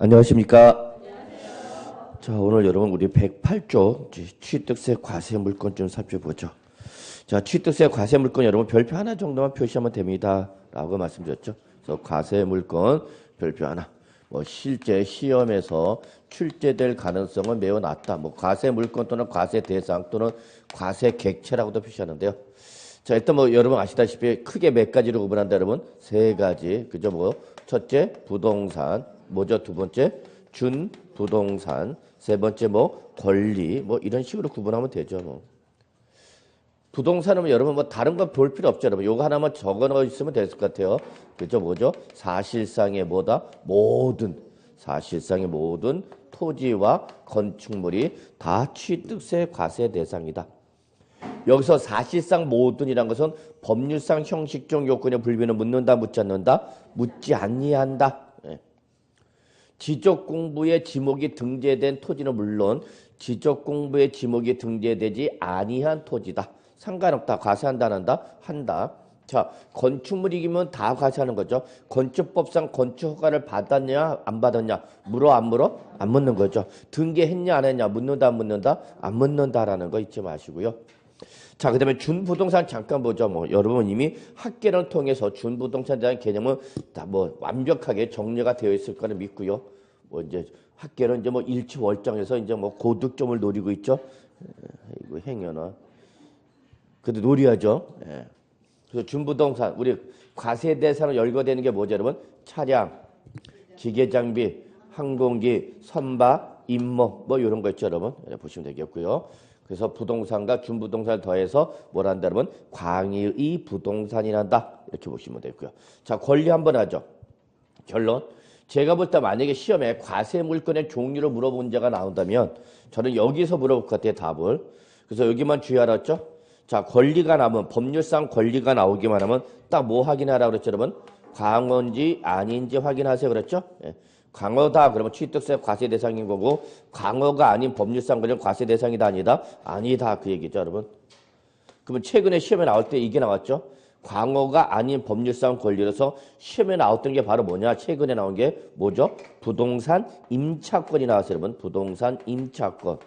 안녕하십니까. 자, 오늘 여러분 우리 108조 취득세 과세 물건 좀 살펴보죠. 자, 취득세 과세 물건 여러분 별표 하나 정도만 표시하면 됩니다. 라고 말씀드렸죠. 그래서 과세 물건 별표 하나. 뭐 실제 시험에서 출제될 가능성은 매우 낮다. 뭐 과세 물건 또는 과세 대상 또는 과세 객체라고도 표시하는데요. 자, 일단 뭐 여러분 아시다시피 크게 몇 가지로 구분한다 여러분? 세 가지. 그죠? 뭐 첫째 부동산, 뭐죠? 두 번째 준부동산, 세 번째 뭐 권리, 뭐 이런 식으로 구분하면 되죠. 뭐 부동산은 여러분 뭐 다른 거 볼 필요 없죠. 여러분 요거 하나만 적어놓으 있으면 될 것 같아요. 그죠? 뭐죠? 사실상의 뭐다? 사실상의 모든 토지와 건축물이 다 취득세 과세 대상이다. 여기서 사실상 모든이란 것은 법률상 형식적 요건에 불비는 묻는다, 묻지 않는다? 묻지 아니한다. 지적공부에 지목이 등재된 토지는 물론 지적공부에 지목이 등재되지 아니한 토지다. 상관없다. 과세한다, 안 한다? 한다. 자, 건축물이면 다 과세하는 거죠. 건축법상 건축허가를 받았냐, 안 받았냐? 물어, 안 물어? 안 묻는 거죠. 등기했냐, 안 했냐? 묻는다, 안 묻는다? 안 묻는다라는 거 잊지 마시고요. 자, 그 다음에 준부동산 잠깐 보죠. 뭐, 여러분 이미 학계를 통해서 준부동산에 대한 개념은 다 뭐 완벽하게 정리가 되어 있을 거는 믿고요. 뭐 이제 학계는 이제 뭐 일치월장에서 이제 뭐 고득점을 노리고 있죠. 이거 행여나. 그래도 노려야죠. 예. 그래서 준부동산, 우리 과세 대상으로 열거되는 게 뭐죠, 여러분? 차량, 기계장비, 항공기, 선박, 임목, 뭐 이런 거 있죠, 여러분. 예, 보시면 되겠고요. 그래서 부동산과 준부동산을 더해서 뭐라 한다 그러면 광의의 부동산이란다. 이렇게 보시면 되고요. 자, 권리 한번 하죠. 결론. 제가 볼 때 만약에 시험에 과세 물건의 종류를 물어본 문제가 나온다면 저는 여기서 물어볼 것 같아요, 답을. 그래서 여기만 주의하랬죠. 자, 권리가 나오면 법률상 권리가 나오기만 하면 딱 뭐 확인하라고 그랬죠, 여러분? 광어인지 아닌지 확인하세요, 그랬죠? 예. 광어다 그러면 취득세 과세 대상인 거고 광어가 아닌 법률상 권리는 과세 대상이다 아니다? 아니다 그 얘기죠 여러분. 그러면 최근에 시험에 나올 때 이게 나왔죠. 광어가 아닌 법률상 권리로서 시험에 나왔던 게 바로 뭐냐. 최근에 나온 게 뭐죠? 부동산 임차권이 나왔어요 여러분. 부동산 임차권.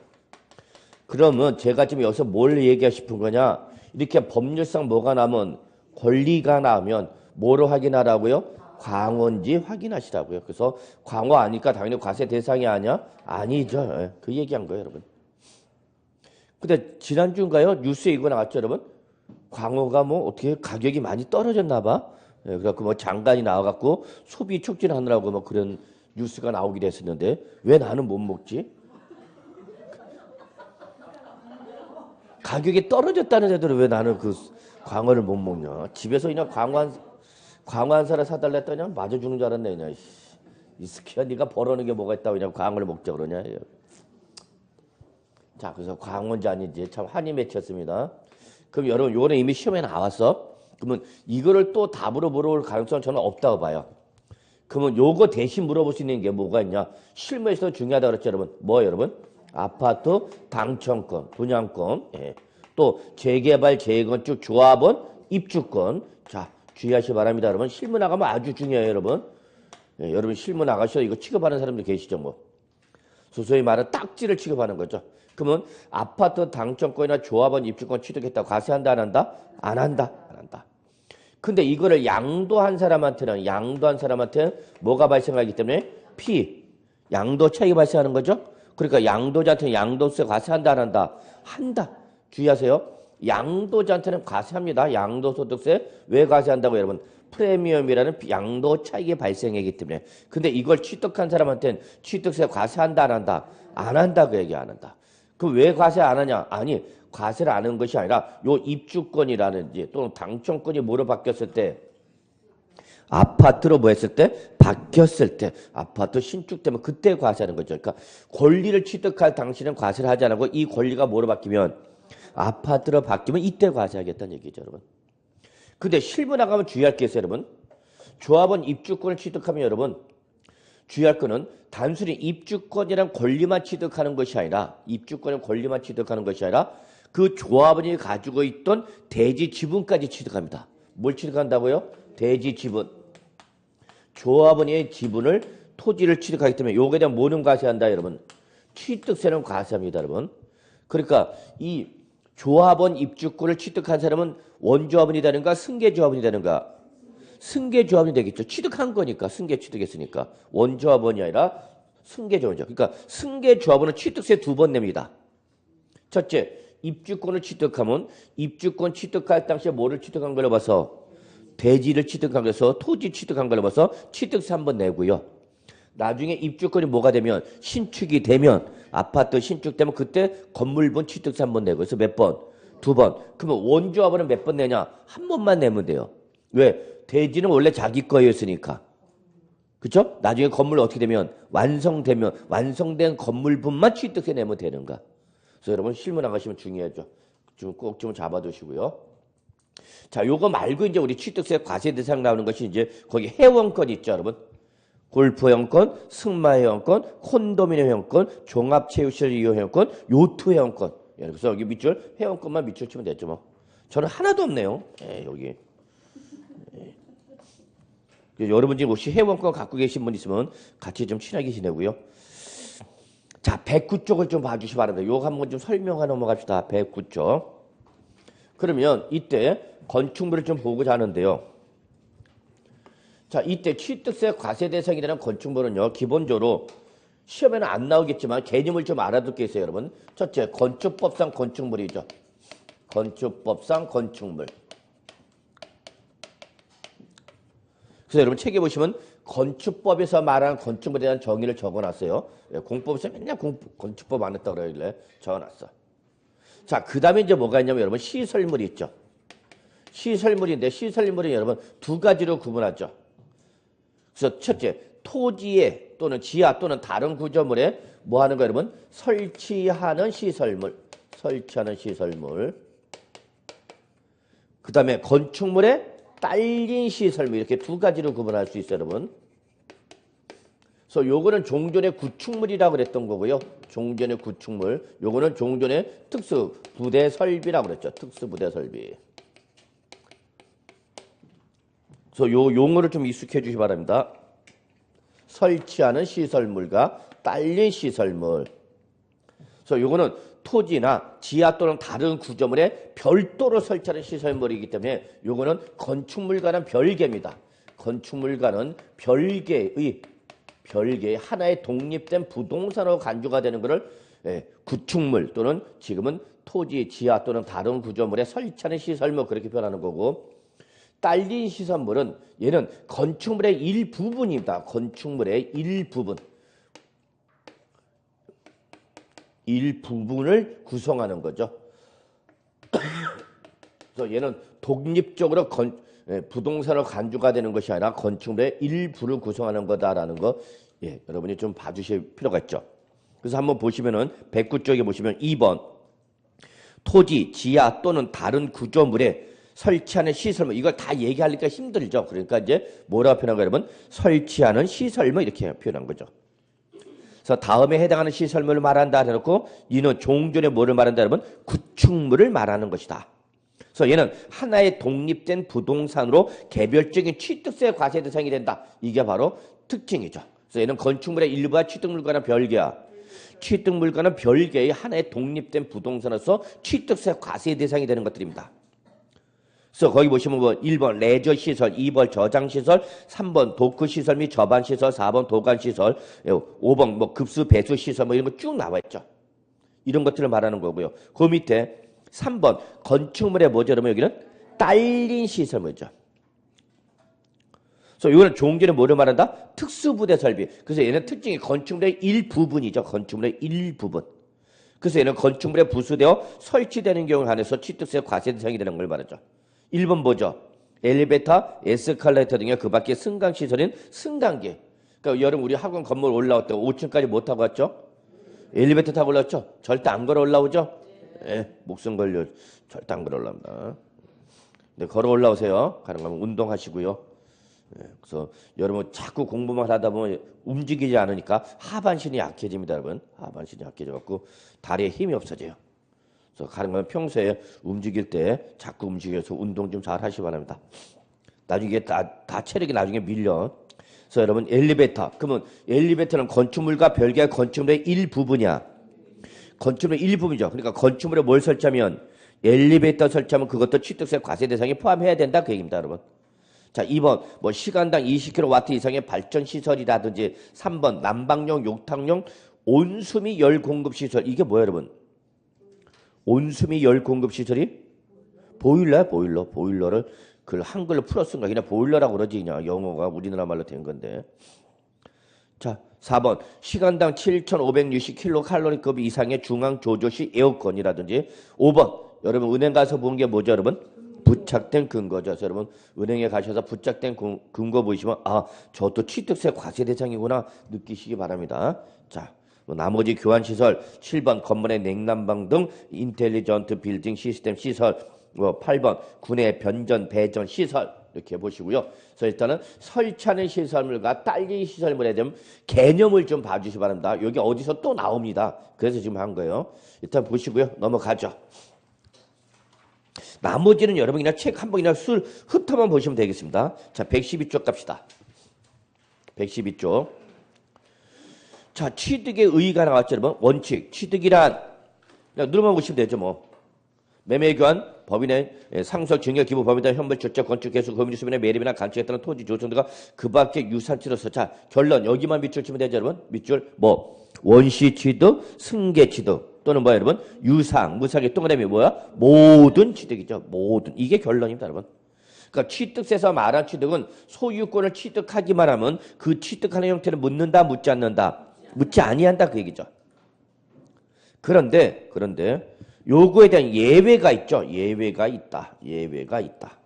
그러면 제가 지금 여기서 뭘 얘기하고 싶은 거냐. 이렇게 법률상 뭐가 나오면 권리가 나오면 뭐로 확인하라고요? 광어인지 확인하시라고요. 그래서 광어 아니까 당연히 과세 대상이 아니야? 아니죠. 그 얘기한 거예요, 여러분. 근데 지난주인가요? 뉴스에 이거 나왔죠, 여러분? 광어가 뭐 어떻게 가격이 많이 떨어졌나 봐. 그래갖고 뭐 장관이 나와갖고 소비 촉진하느라고 뭐 그런 뉴스가 나오기도 했었는데 왜 나는 못 먹지? 가격이 떨어졌다는 애들은 왜 나는 그 광어를 못 먹냐? 집에서 그냥 광어 한 사람 사달라 했더니 맞아 주는 줄 알았네. 그냥. 이 스키야 네가 벌어오는 게 뭐가 있다고 그냥 광어를 먹자 그러냐. 자, 그래서 광어인지 아닌지 참 한이 맺혔습니다. 그럼 여러분 요거는 이미 시험에 나왔어. 그러면 이거를 또 답으로 물어볼 가능성은 저는 없다고 봐요. 그러면 요거 대신 물어볼 수 있는 게 뭐가 있냐. 실무에서 중요하다고 그랬죠 여러분. 뭐 여러분? 아파트 당첨권, 분양권, 예. 또 재개발, 재건축, 조합원, 입주권. 자, 주의하시기 바랍니다, 여러분. 실무 나가면 아주 중요해요, 여러분. 예, 여러분 실무 나가셔서 이거 취급하는 사람들 계시죠, 뭐. 소소히 말하는 딱지를 취급하는 거죠. 그러면 아파트 당첨권이나 조합원 입주권 취득했다고 과세한다, 안 한다? 안 한다, 안 한다. 근데 이거를 양도한 사람한테는 뭐가 발생하기 때문에 양도 차익이 발생하는 거죠. 그러니까 양도자한테는 양도세 과세한다, 안 한다? 한다. 주의하세요. 양도자한테는 과세합니다. 양도소득세 왜 과세한다고 여러분? 프리미엄이라는 양도 차익이 발생하기 때문에. 근데 이걸 취득한 사람한테는 취득세 과세한다, 안 한다? 안 한다 그 얘기 안 한다. 그럼 왜 과세 안 하냐? 아니 과세를 안 하는 것이 아니라 요 입주권이라든지 또는 당첨권이 뭐로 바뀌었을 때 아파트로 뭐 했을 때? 바뀌었을 때. 아파트 신축되면 그때 과세하는 거죠. 그러니까 권리를 취득할 당시는 과세를 하지 않고 이 권리가 뭐로 바뀌면 아파트로 바뀌면 이때 과세하겠다는 얘기죠, 여러분. 근데 실무 나가면 주의할 게 있어요, 여러분. 조합원 입주권을 취득하면 여러분 주의할 거는 단순히 입주권이란 권리만 취득하는 것이 아니라 그 조합원이 가지고 있던 대지 지분까지 취득합니다. 뭘 취득한다고요? 대지 지분. 조합원의 지분을 토지를 취득하기 때문에 요거에 대한 뭐는 과세한다 여러분? 취득세는 과세합니다 여러분. 그러니까 이 조합원 입주권을 취득한 사람은 원조합원이 되는가 승계조합원이 되는가? 승계조합원이 되겠죠. 취득한 거니까 승계 취득했으니까 원조합원이 아니라 승계조합원이죠. 그러니까 승계조합원은 취득세 2번 냅니다. 첫째, 입주권을 취득하면 입주권 취득할 당시에 뭐를 취득한 걸로 봐서 대지를 취득한 거라서 토지 취득한 걸로 봐서 취득세 1번 내고요. 나중에 입주권이 뭐가 되면 신축이 되면 아파트 신축되면 그때 건물분 취득세 1번 내고 그래서 몇 번? 2번. 그러면 원조합원은 몇 번 내냐? 1번만 내면 돼요. 왜? 대지는 원래 자기 거였으니까. 그렇죠? 나중에 건물 어떻게 되면 완성되면 완성된 건물분만 취득세 내면 되는가. 그래서 여러분 실무 나가시면 중요하죠. 꼭 좀 잡아두시고요. 자, 요거 말고 이제 우리 취득세 과세 대상 나오는 것이 이제 거기 회원권 있죠, 여러분. 골프 회원권, 승마 회원권, 콘도미니엄 회원권, 종합체육시설 이용 회원권, 요트 회원권. 그래서 여기 밑줄 회원권만 밑줄 치면 되죠, 뭐. 저는 하나도 없네요. 여기. 여러분 지금 혹시 회원권 갖고 계신 분 있으면 같이 좀 친하게 지내고요. 자, 109쪽을 좀 봐주시 바랍니다. 요거 한번 좀 설명하고 넘어갑시다. 109쪽. 그러면 이때 건축물을 좀 보고자 하는데요. 자, 이때 취득세 과세 대상이 되는 건축물은요. 기본적으로 시험에는 안 나오겠지만 개념을 좀 알아둘 게 있어요, 여러분. 첫째, 건축법상 건축물이죠. 건축법상 건축물. 그래서 여러분 책에 보시면 건축법에서 말하는 건축물에 대한 정의를 적어놨어요. 공법에서 맨날 건축법 안 했다고 그러길래 적어놨어. 자, 그 다음에 이제 뭐가 있냐면 여러분 시설물이 있죠. 시설물인데 시설물은 여러분 2가지로 구분하죠. 그래서 첫째, 토지에 또는 지하 또는 다른 구조물에 뭐 하는 거 여러분? 설치하는 시설물. 설치하는 시설물. 그 다음에 건축물에 딸린 시설물 이렇게 2가지로 구분할 수 있어요, 여러분. 그래서 요거는 종전의 구축물이라고 그랬던 거고요. 종전의 구축물. 요거는 종전의 특수 부대 설비라고 그랬죠. 특수 부대 설비. 그래서 요 용어를 좀 익숙해 주시기 바랍니다. 설치하는 시설물과 딸린 시설물. 그래서 요거는 토지나 지하 또는 다른 구조물에 별도로 설치하는 시설물이기 때문에 요거는 건축물과는 별개입니다. 건축물과는 별개의 하나의 독립된 부동산으로 간주가 되는 것을 구축물 또는 지금은 토지, 지하 또는 다른 구조물에 설치하는 시설물 그렇게 표현하는 거고 딸린 시설물은 얘는 건축물의 일부분입니다. 건축물의 일부분. 일부분을 구성하는 거죠. 그래서 얘는 독립적으로 부동산으로 간주가 되는 것이 아니라 건축물의 일부를 구성하는 거다라는 거 여러분이 좀 봐주실 필요가 있죠. 그래서 한번 보시면은 109쪽에 보시면 2번 토지, 지하 또는 다른 구조물에 설치하는 시설물 이걸 다 얘기하니까 힘들죠. 그러니까 이제 뭐라고 표현한 거예요, 여러분? 설치하는 시설물 이렇게 표현한 거죠. 그래서 다음에 해당하는 시설물을 말한다 해놓고 이는 종전에 뭐를 말한다 여러분? 구축물을 말하는 것이다. 그래서 얘는 하나의 독립된 부동산으로 개별적인 취득세 과세 대상이 된다. 이게 바로 특징이죠. 그래서 얘는 건축물의 일부와 취득물과는 별개야. 취득물과는 별개의 하나의 독립된 부동산으로서 취득세 과세 대상이 되는 것들입니다. 그래서 거기 보시면 뭐 1번 레저시설, 2번 저장시설, 3번 도크시설 및 저반시설, 4번 도관시설, 5번 뭐 급수 배수시설 뭐 이런 거 쭉 나와 있죠. 이런 것들을 말하는 거고요. 그 밑에 3번 건축물의 뭐죠? 그러면 여기는 딸린 시설물이죠. 그래서 이거는 종전에 뭐를 말한다? 특수부대 설비. 그래서 얘는 특징이 건축물의 일부분이죠. 건축물의 일부분. 그래서 얘는 건축물에 부수되어 설치되는 경우에 한해서 취득세 과세 대상이 되는 걸 말하죠. 1번 뭐죠? 엘리베이터, 에스컬레이터 등의 그 밖에 승강시설인 승강기. 그러니까 여러분 우리 학원 건물 올라올 때 5층까지 못 타고 갔죠? 엘리베이터 타고 올라왔죠? 절대 안 걸어 올라오죠? 목숨 걸려 절대 안 걸어 올라옵니다. 네, 걸어 올라오세요. 가능하면 운동하시고요. 그래서 여러분 자꾸 공부만 하다 보면 움직이지 않으니까 하반신이 약해집니다, 여러분. 하반신이 약해져갖고 다리에 힘이 없어져요. 그래서 가능하면 평소에 움직일 때 자꾸 움직여서 운동 좀 잘 하시기 바랍니다. 나중에 다 체력이 나중에 밀려. 그래서 여러분 엘리베이터. 그러면 엘리베이터는 건축물과 별개의 건축물의 일부분이야. 건축물의 일부분이죠. 그러니까 건축물에 뭘 설치하면 엘리베이터 설치하면 그것도 취득세 과세 대상에 포함해야 된다 그 얘기입니다, 여러분. 자, 2번 뭐 시간당 20kW 이상의 발전 시설이라든지 3번 난방용, 욕탕용, 온수미 열 공급 시설. 이게 뭐야, 여러분? 온수미 열 공급 시설이 보일러야, 보일러. 보일러를 그 한글로 풀었은가 그냥 보일러라고 그러지 그냥 영어가 우리나라 말로 된 건데. 자, 4번 시간당 7,560kcal 이상의 중앙 조조시 에어컨이라든지 5번 여러분 은행 가서 본 게 뭐죠, 여러분? 부착된 근거죠. 그래서 여러분 은행에 가셔서 부착된 근거 보시면 아, 저것도 취득세 과세 대상이구나 느끼시기 바랍니다. 자, 나머지 교환시설 7번 건물의 냉난방 등 인텔리전트 빌딩 시스템 시설 8번 군의 변전 배전 시설 이렇게 보시고요. 그래서 일단은 설치하는 시설물과 딸린 시설물에 대한 개념을 좀 봐주시기 바랍니다. 여기 어디서 또 나옵니다. 그래서 지금 한 거예요. 일단 보시고요. 넘어가죠. 나머지는 여러분 그냥 책 한 번이나 훑어만 보시면 되겠습니다. 자, 112쪽 갑시다. 112쪽. 자, 취득의 의의가 나왔죠, 여러분. 원칙. 취득이란 그냥 누르면 보시면 되죠, 뭐. 매매 교환, 법인의 상설, 증여, 기부, 법인의 현물, 주택, 건축, 개수, 거미줄, 수변의 매립이나 간척에 따른 토지, 조성 등과 그 밖의 유산치로서. 자, 결론. 여기만 밑줄 치면 되죠, 여러분. 밑줄. 뭐. 원시 취득, 승계 취득. 또는 뭐야, 여러분? 유상, 무상의 동그라미 뭐야? 모든 취득이죠. 모든. 이게 결론입니다, 여러분. 그러니까 취득세에서 말한 취득은 소유권을 취득하기만 하면 그 취득하는 형태를 묻는다, 묻지 않는다? 묻지 아니한다, 그 얘기죠. 그런데 요거에 대한 예외가 있죠. 예외가 있다. 예외가 있다.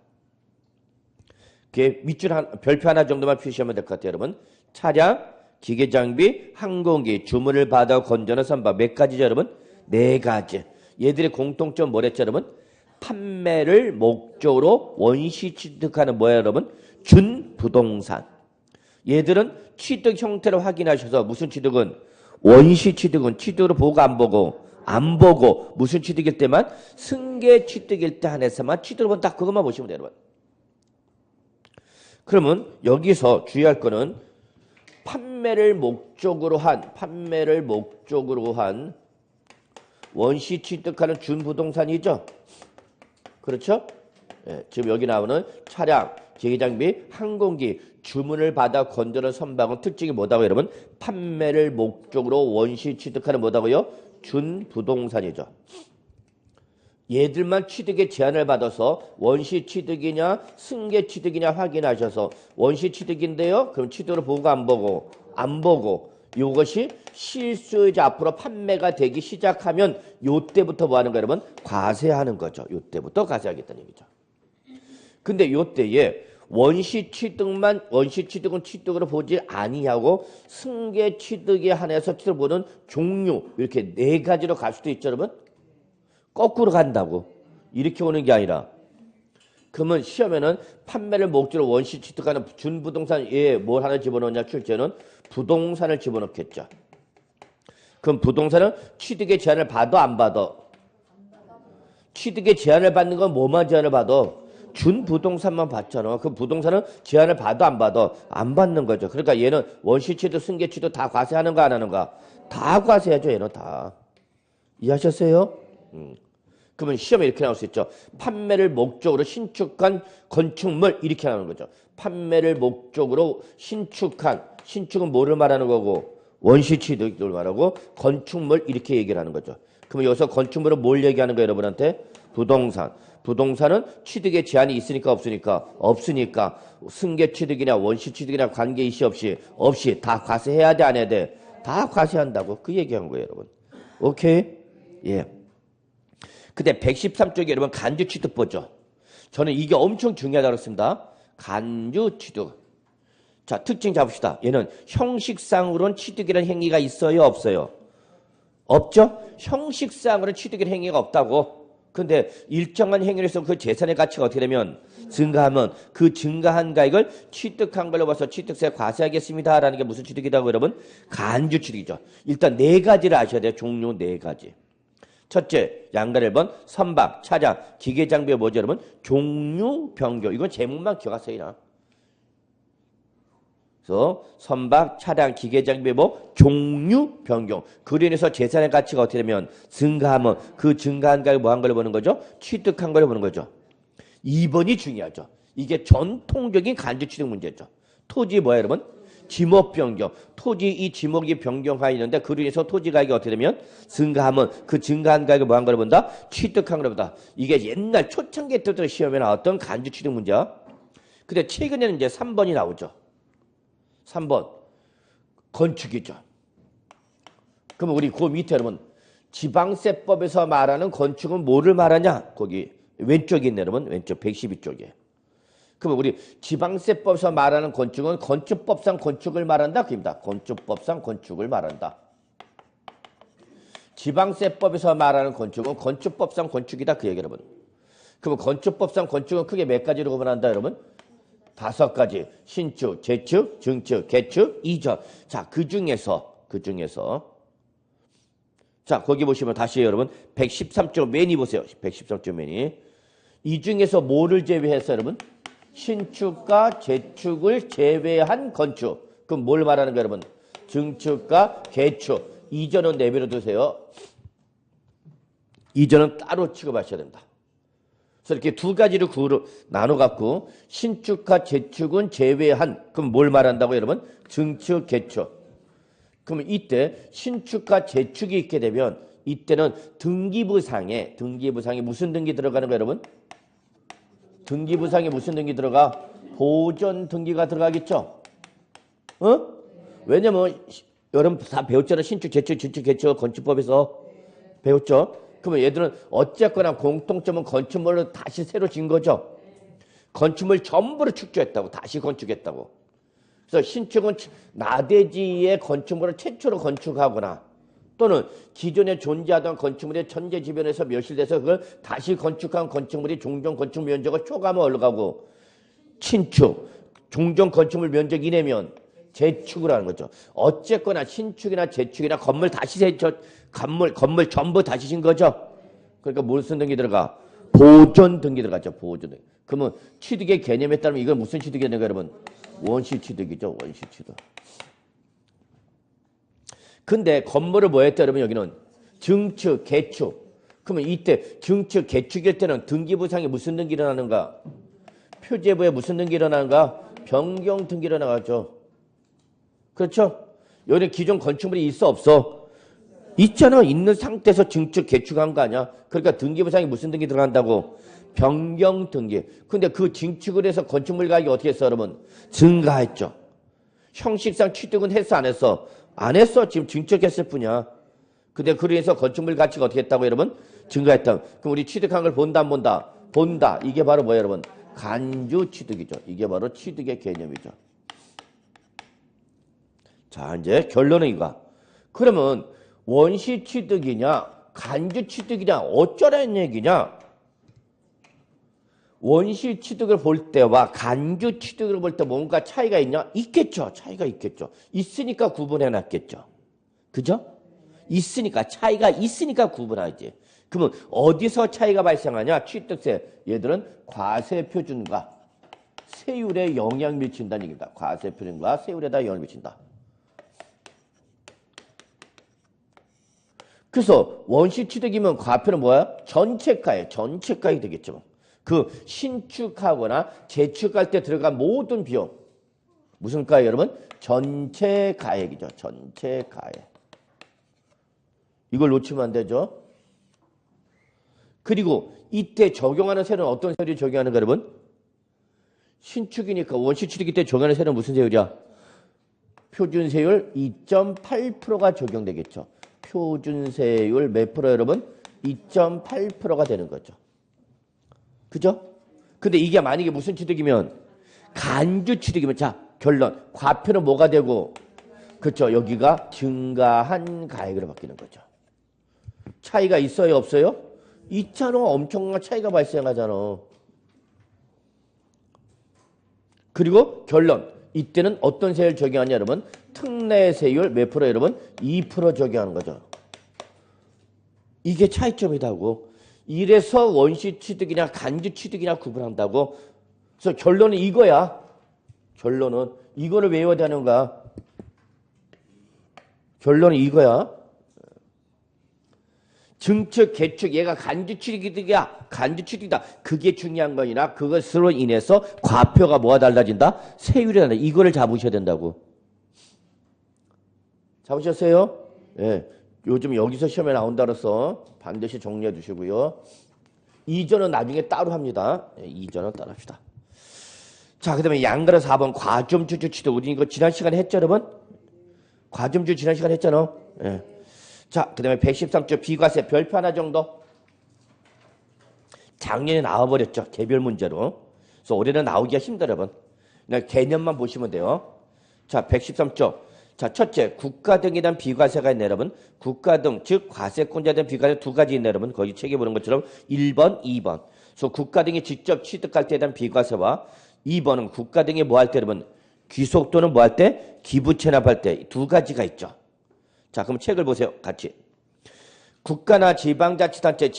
그 밑줄 별표 하나 정도만 표시하면 될 것 같아요, 여러분. 차량, 기계 장비, 항공기, 주문을 받아 건전한 선박. 몇 가지죠, 여러분? 4가지. 얘들의 공통점 뭐랬죠, 여러분? 판매를 목적으로 원시 취득하는 뭐예요, 여러분? 준부동산. 얘들은 취득 형태를 확인하셔서 무슨 취득은? 원시 취득은 취득으로 보고 안 보고? 안 보고. 무슨 취득일 때만? 승계 취득일 때 한해서만 취득을 보면 딱 그것만 보시면 돼요, 여러분. 그러면 여기서 주의할 거는 판매를 목적으로 한 원시 취득하는 준부동산이죠. 그렇죠? 예, 지금 여기 나오는 차량, 기계장비, 항공기, 주문을 받아 건전한 선박은 특징이 뭐다고 여러분? 판매를 목적으로 원시 취득하는 뭐다고요? 준부동산이죠. 얘들만 취득의 제한을 받아서 원시 취득이냐 승계 취득이냐 확인하셔서 원시 취득인데요. 그럼 취득을 보고 안 보고? 안 보고. 이것이 실수요자 앞으로 판매가 되기 시작하면 요때부터 뭐 하는 거예요, 여러분? 과세하는 거죠. 요때부터 과세하겠다는 얘기죠. 근데 요때에 원시 취득은 취득으로 보지 아니하고 승계 취득에 한해서 취득을 보는 종류 이렇게 4가지로 갈 수도 있죠, 여러분? 거꾸로 간다고. 이렇게 오는 게 아니라. 그러면 시험에는 판매를 목적으로 원시 취득하는 준부동산에 뭘 하나 집어넣냐, 출제는 부동산을 집어넣겠죠. 그럼 부동산은 취득의 제한을 받아 안 받아? 취득의 제한을 받는 건 뭐만 제한을 받아? 준부동산만 받잖아. 그럼 부동산은 제한을 받아 안 받아? 안 받는 거죠. 그러니까 얘는 원시 취득, 승계 취득 다 과세하는가 안 하는가? 다 과세하죠, 얘는 다. 이해하셨어요? 그러면 시험에 이렇게 나올 수 있죠. 판매를 목적으로 신축한 건축물 이렇게 나오는 거죠. 판매를 목적으로 신축은 뭐를 말하는 거고 원시 취득을 말하고 건축물 이렇게 얘기를 하는 거죠. 그러면 여기서 건축물은 뭘 얘기하는 거예요, 여러분한테? 부동산. 부동산은 취득의 제한이 있으니까 없으니까? 없으니까 승계 취득이나 원시 취득이나 관계이시 없이 다 과세해야 돼, 안 해야 돼? 다 과세한다고 그 얘기한 거예요, 여러분. 오케이? 예. 근데 113쪽에 여러분 간주 취득 보죠. 저는 이게 엄청 중요하다고 했습니다. 간주 취득. 자, 특징 잡읍시다. 얘는 형식상으로는 취득이라는 행위가 있어요, 없어요? 없죠? 형식상으로는 취득이라는 행위가 없다고. 근데 일정한 행위를 해서 그 재산의 가치가 어떻게 되면 증가하면 그 증가한 가액을 취득한 걸로 봐서 취득세 과세하겠습니다. 라는 게 무슨 취득이라고 여러분? 간주 취득이죠. 일단 4가지를 아셔야 돼요. 종류 4가지. 첫째, 양가 1번 선박, 차량, 기계장비가 뭐죠, 여러분? 종류 변경. 이건 제목만 기억하세요. 그래서 선박, 차량, 기계장비 뭐 종류 변경. 그로 인해서 재산의 가치가 어떻게 되면 증가하면 그 증가한 가액 뭐 한 걸 보는 거죠? 취득한 걸 보는 거죠. 2번이 중요하죠. 이게 전통적인 간주 취득 문제죠. 토지 뭐야 여러분? 지목 변경. 토지 이 지목이 변경하여 있는데 그로 인해서 토지 가격이 어떻게 되면 증가하면 그 증가한 가격을 뭐 한 걸 본다? 취득한 걸 본다. 이게 옛날 초창기 때부터 시험에 나왔던 간주 취득 문제야. 근데 최근에는 이제 3번이 나오죠. 3번 건축이죠. 그럼 우리 그 밑에 여러분 지방세법에서 말하는 건축은 뭐를 말하냐? 거기 왼쪽에 있네 여러분. 왼쪽 112쪽에. 그럼 우리 지방세법에서 말하는 건축은 건축법상 건축을 말한다. 그입니다. 건축법상 건축을 말한다. 지방세법에서 말하는 건축은 건축법상 건축이다. 그 얘기 여러분. 그럼 건축법상 건축은 크게 몇 가지로 구분한다 여러분? 5가지. 신축, 재축, 증축, 개축, 이전. 자, 그 중에서 자, 거기 보시면 다시 여러분 113쪽 매니 보세요. 113쪽 매니. 이 중에서 뭐를 제외해서 여러분? 신축과 재축을 제외한 건축. 그럼 뭘 말하는 거예요, 여러분? 증축과 개축. 이전은 내버려 두세요. 이전은 따로 취급하셔야 된다. 그래서 이렇게 두 가지로 나눠갖고 신축과 재축은 제외한. 그럼 뭘 말한다고 여러분? 증축, 개축. 그러면 이때 신축과 재축이 있게 되면 이때는 등기부상에 무슨 등기 들어가는 거예요, 여러분? 등기부상에 무슨 등기 들어가? 보존 등기가 들어가겠죠? 왜냐면 여러분 다 배웠잖아. 신축, 재축, 증축, 개축 건축법에서 배웠죠? 그러면 얘들은 어쨌거나 공통점은 건축물로 다시 새로 진 거죠. 건축물 전부를 축조했다고. 다시 건축했다고. 그래서 신축은 나대지의 건축물을 최초로 건축하거나 또는 기존에 존재하던 건축물이 천재지변에서 멸실돼서 그걸 다시 건축한 건축물이 종전 건축 면적을 초과하면 올라가고 신축, 종전 건축물 면적 이내면 재축을 하는 거죠. 어쨌거나 신축이나 재축이나 건물 전부 다시 진 거죠. 그러니까 무슨 등기 들어가? 보존 등기 들어가죠. 보존 등기. 그러면 취득의 개념에 따르면 이건 무슨 취득이 되는 거예요, 여러분? 원시 취득이죠. 원시 취득. 근데 건물을 뭐 했다 여러분? 여기는 증축, 개축. 그러면 이때 증축, 개축일 때는 등기부상에 무슨 등기 일어나는가? 표제부에 무슨 등기 일어나는가? 변경 등기 일어나가죠. 그렇죠? 여기 기존 건축물이 있어 없어? 있잖아. 있는 상태에서 증축, 개축한 거 아니야? 그러니까 등기부상에 무슨 등기 들어간다고? 변경 등기. 근데 그 증축을 해서 건축물 가격이 어떻게 했어 여러분? 증가했죠. 형식상 취득은 했어 안 했어? 안 했어. 지금 증축했을 뿐이야. 근데 그로 인해서 건축물 가치가 어떻게 했다고 여러분? 증가했다. 그럼 우리 취득한 걸 본다 안 본다? 본다. 이게 바로 뭐예요 여러분? 간주 취득이죠. 이게 바로 취득의 개념이죠. 자 이제 결론은 이거야. 그러면 원시 취득이냐 간주 취득이냐 어쩌라는 얘기냐? 원시 취득을 볼 때와 간주 취득을 볼 때 뭔가 차이가 있냐? 있겠죠. 차이가 있겠죠. 있으니까 구분해 놨겠죠. 그죠? 있으니까 차이가 있으니까 구분하지. 그러면 어디서 차이가 발생하냐? 취득세. 얘들은 과세표준과 세율에 영향 미친다는 얘기입니다. 과세표준과 세율에다 영향을 미친다. 그래서 원시 취득이면 과표는 뭐야? 전체가액, 전체가액이 되겠죠. 그 신축하거나 재축할 때 들어간 모든 비용. 무슨 가액 여러분? 전체 가액이죠. 전체 가액. 이걸 놓치면 안 되죠. 그리고 이때 적용하는 세율은 어떤 세율이 적용하는 거 여러분? 신축이니까 원시 취득 때 적용하는 세율은 무슨 세율이야? 표준세율 2.8%가 적용되겠죠. 표준세율 몇 프로 여러분? 2.8%가 되는 거죠. 그죠? 근데 이게 만약에 무슨 취득이면 간주 취득이면 자 결론 과표는 뭐가 되고 그렇죠? 여기가 증가한 가액으로 바뀌는 거죠. 차이가 있어요 없어요? 있잖아. 엄청난 차이가 발생하잖아. 그리고 결론 이때는 어떤 세율 적용하냐 여러분? 특례세율 몇 프로 여러분? 2% 적용하는 거죠. 이게 차이점이다고. 이래서 원시 취득이냐 간주 취득이냐 구분한다고. 그래서 결론은 이거야. 결론은 이거를 외워야 되는가? 결론은 이거야. 증축, 개축, 얘가 간주취득이야. 간주취득이다. 그게 중요한 거 아니라 그것으로 인해서 과표가 뭐가 달라진다? 세율이 달라진다. 이거를 잡으셔야 된다고. 잡으셨어요? 예. 요즘 여기서 시험에 나온다 그래서 반드시 정리해 주시고요. 이전은 나중에 따로 합니다. 예, 이전은 따로 합시다. 자, 그 다음에 양가로 4번 과점주주 취득. 우리 이거 지난 시간에 했죠, 여러분? 과점주 지난 시간에 했잖아. 예. 자, 그 다음에 113조 비과세 별표 하나 정도. 작년에 나와버렸죠. 개별 문제로. 그래서 올해는 나오기가 힘들어, 여러분. 그냥 개념만 보시면 돼요. 자, 113조. 자, 첫째, 국가 등에 대한 비과세가 있네, 여러분. 국가 등, 즉 과세권자에 대한 비과세 두 가지 있네, 여러분. 거기 책에 보는 것처럼 1번, 2번. 그래서 국가 등이 직접 취득할 때에 대한 비과세와 2번은 국가 등이 뭐 할 때, 여러분. 귀속 또는 뭐 할 때? 기부 체납할 때 두 가지가 있죠. 자, 그럼 책을 보세요. 같이. 국가나 지방자치단체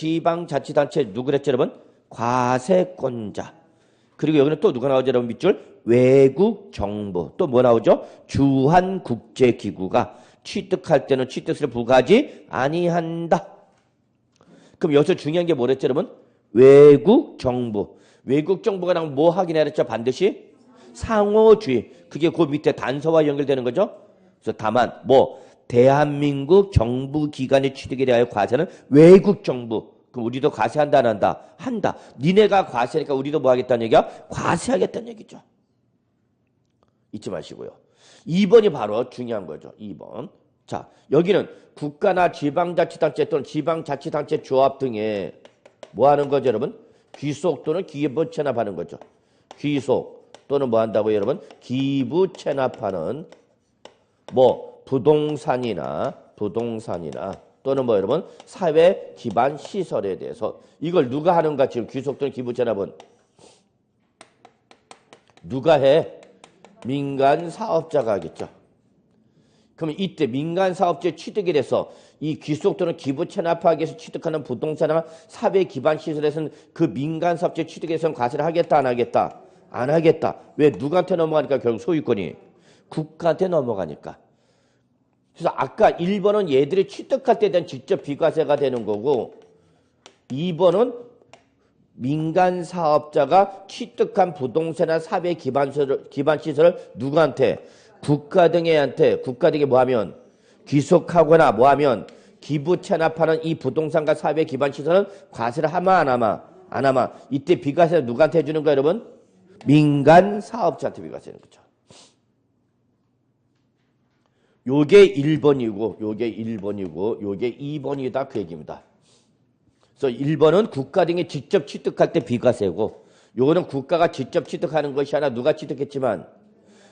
누구랬죠, 여러분? 과세권자. 그리고 여기는 또 누가 나오죠, 여러분? 밑줄? 외국 정부. 또 뭐 나오죠? 주한국제기구가 취득할 때는 취득세를 부과하지 아니한다. 그럼 여기서 중요한 게 뭐랬죠, 여러분? 외국 정부. 외국 정부가 나오면 뭐 하긴 했죠? 반드시 상호주의. 그게 그 밑에 단서와 연결되는 거죠. 그래서 다만 뭐 대한민국 정부 기관의 취득에 대하여 과세는 외국 정부. 그럼 우리도 과세한다 안 한다? 한다. 니네가 과세니까 우리도 뭐 하겠다는 얘기야? 과세하겠다는 얘기죠. 잊지 마시고요. 2번이 바로 중요한 거죠. 2번. 자, 여기는 국가나 지방자치단체 또는 지방자치단체 조합 등에 뭐 하는 거죠, 여러분? 귀속 또는 기부 체납하는 거죠. 귀속 또는 뭐 한다고요, 여러분? 기부 체납하는 뭐 부동산이나 또는 뭐 여러분 사회 기반 시설에 대해서 이걸 누가 하는가? 지금 귀속 또는 기부 체납은 누가 해? 민간 사업자가 하겠죠. 그럼 이때 민간 사업자의 취득에 대해서 이 귀속 또는 기부 체납하기 위해서 취득하는 부동산이나 사회 기반 시설에서는 그 민간 사업자의 취득에 대해서는 과세를 하겠다 안 하겠다? 안 하겠다. 왜? 누구한테 넘어가니까 결국 소유권이 국가한테 넘어가니까. 그래서 아까 1번은 얘들이 취득할 때에 대한 직접 비과세가 되는 거고 2번은 민간 사업자가 취득한 부동산이나 사회 기반 시설을 누구한테? 국가 등에 뭐 하면? 귀속하거나 뭐 하면? 기부 체납하는 이 부동산과 사회 기반 시설은 과세를 하마 안 하마? 안 하마. 이때 비과세는 누구한테 해주는 거예요, 여러분? 민간 사업자한테 비과세는 거죠. 요게 1번이고 요게 2번이다 그 얘기입니다. 그래서 1번은 국가 등이 직접 취득할 때 비과세고 요거는 국가가 직접 취득하는 것이 아니라 누가 취득했지만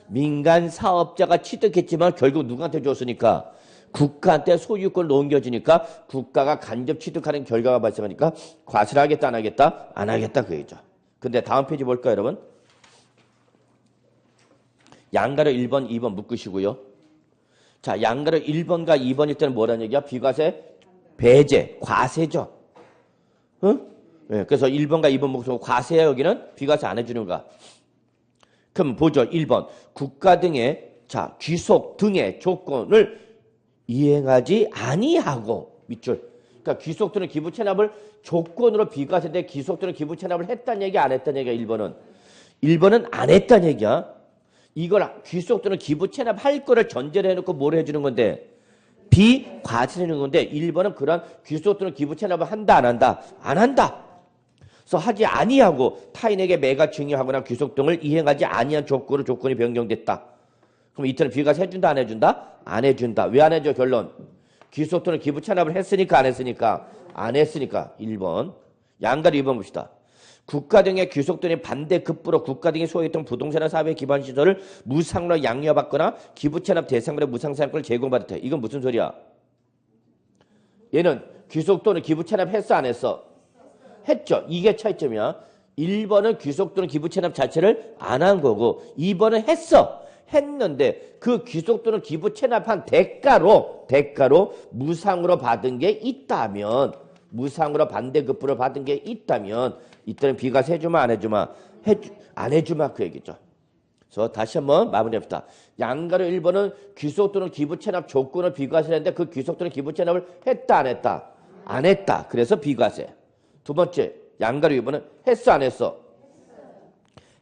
민간 사업자가 취득했지만 결국 누구한테 줬으니까 국가한테 소유권을 넘겨주니까 국가가 간접 취득하는 결과가 발생하니까 과세를 하겠다 안 하겠다? 안 하겠다 그 얘기죠. 근데 다음 페이지 볼까요, 여러분? 양가로 1번, 2번 묶으시고요. 자, 양가로 1번과 2번일 때는 뭐라는 얘기야? 비과세, 배제, 과세죠. 응? 네, 그래서 1번과 2번 묶으시고 과세야 여기는 비과세 안 해주는가? 그럼 보죠. 1번. 국가 등의 자, 귀속 등의 조건을 이행하지 아니하고 밑줄. 그러니까 귀속 또는 기부 체납을 조건으로 비과세인데 귀속 또는 기부 체납을 했다는 얘기 안 했다는 얘기야. 1번은. 1번은 안 했다는 얘기야. 이걸 귀속 또는 기부 체납할 거를 전제를 해놓고 뭘 해주는 건데 비과세를 해주는 건데 1번은 그런 귀속 또는 기부 체납을 한다 안 한다? 안 한다. 그래서 하지 아니하고 타인에게 매가 증여하거나 귀속 등을 이행하지 아니한 조건으로 조건이 변경됐다. 그럼 이때는 비과세 해준다 안 해준다? 안 해준다. 왜 안 해줘? 결론. 귀속 또는 기부 체납을 했으니까 안 했으니까? 안 했으니까. 1번. 양가로 2번 봅시다. 국가 등의 귀속 또는 반대급부로 국가 등이 소유했던 부동산이나 사회 기반 시설을 무상으로 양려받거나 기부 체납 대상물의 무상사용권을 제공받았다. 이건 무슨 소리야? 얘는 귀속 또는 기부 체납 했어 안 했어? 했죠. 이게 차이점이야. 1번은 귀속 또는 기부 체납 자체를 안 한 거고 2번은 했어. 했는데 그 귀속 또는 기부 체납한 대가로 무상으로 받은 게 있다면 무상으로 반대급부를 받은 게 있다면 이때는 비과세 해주마 안 해주마? 안 해주마 그 얘기죠. 그래서 다시 한번 마무리합시다. 양가로 1번은 귀속 또는 기부 체납 조건을 비과세했는데 그 귀속 또는 기부 체납을 했다 안 했다? 안 했다. 그래서 비과세. 두 번째 양가로 2번은 했어 안 했어?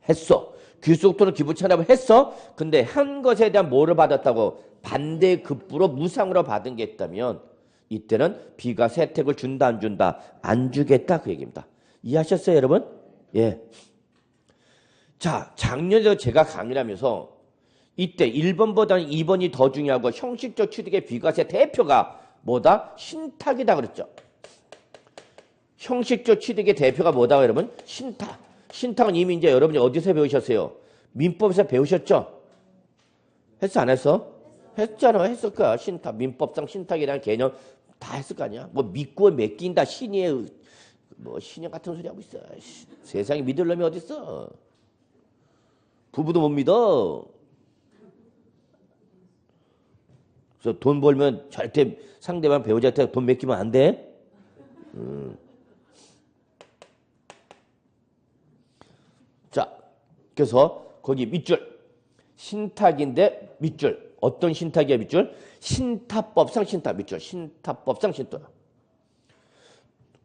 했어. 귀속 또는 기부 체납을 했어. 근데 한 것에 대한 뭐를 받았다고? 반대급부로 무상으로 받은 게 있다면 이때는 비과세 혜택을 준다 안 준다? 안 주겠다 그 얘기입니다. 이해하셨어요 여러분? 예. 자, 작년에 제가 강의를 하면서 이때 1번보다는 2번이 더 중요하고 형식적 취득의 비과세 대표가 뭐다? 신탁이다 그랬죠. 형식적 취득의 대표가 뭐다 여러분? 신탁. 신탁은 이미 이제 여러분이 어디서 배우셨어요? 민법에서 배우셨죠? 했어 안 했어? 했잖아. 했을 거야. 신탁. 민법상 신탁이라는 개념 다 했을 거 아니야. 뭐 믿고 맡긴다. 신의 뭐 신의 같은 소리 하고 있어. 세상에 믿을 놈이 어딨어. 부부도 못 믿어. 그래서 돈 벌면 절대 상대방 배우자한테 돈 맡기면 안 돼. 자, 그래서 거기 밑줄 신탁인데 밑줄 어떤 신탁이야 밑줄? 신탁법상 신탁 밑줄 신탁법상 신탁.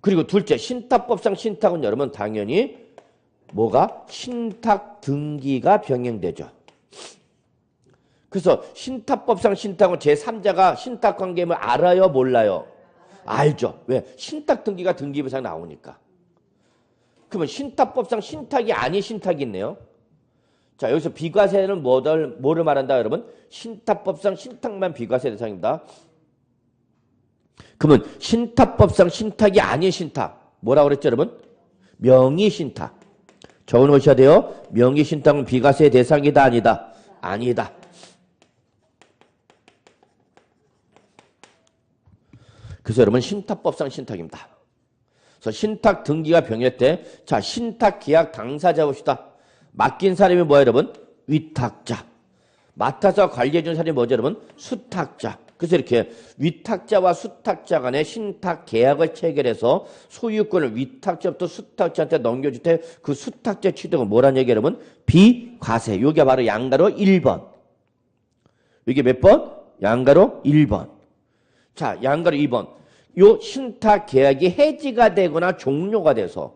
그리고 둘째 신탁법상 신탁은 여러분 당연히 뭐가? 신탁 등기가 병행되죠. 그래서 신탁법상 신탁은 제3자가 신탁 관계임을 알아요? 몰라요? 알죠. 왜? 신탁 등기가 등기부상에 나오니까. 그러면 신탁법상 신탁이 아닌 신탁이 있네요. 자, 여기서 비과세는 뭐를 말한다 여러분? 신탁법상 신탁만 비과세 대상입니다. 그러면 신탁법상 신탁이 아닌 신탁 뭐라고 그랬죠 여러분? 명의신탁. 적어놓으셔야 돼요. 명의신탁은 비과세 대상이다 아니다? 아니다. 그래서 여러분 신탁법상 신탁입니다. 그래서 신탁 등기가 병했대. 자, 신탁 계약 당사자 봅시다. 맡긴 사람이 뭐야 여러분? 위탁자. 맡아서 관리해준 사람이 뭐죠 여러분? 수탁자. 그래서 이렇게 위탁자와 수탁자 간의 신탁 계약을 체결해서 소유권을 위탁자부터 수탁자한테 넘겨줄 때 그 수탁자 취득은 뭐란 얘기예요 여러분? 비과세. 이게 바로 양가로 1번. 이게 몇 번? 양가로 1번. 자, 양가로 2번. 요 신탁 계약이 해지가 되거나 종료가 돼서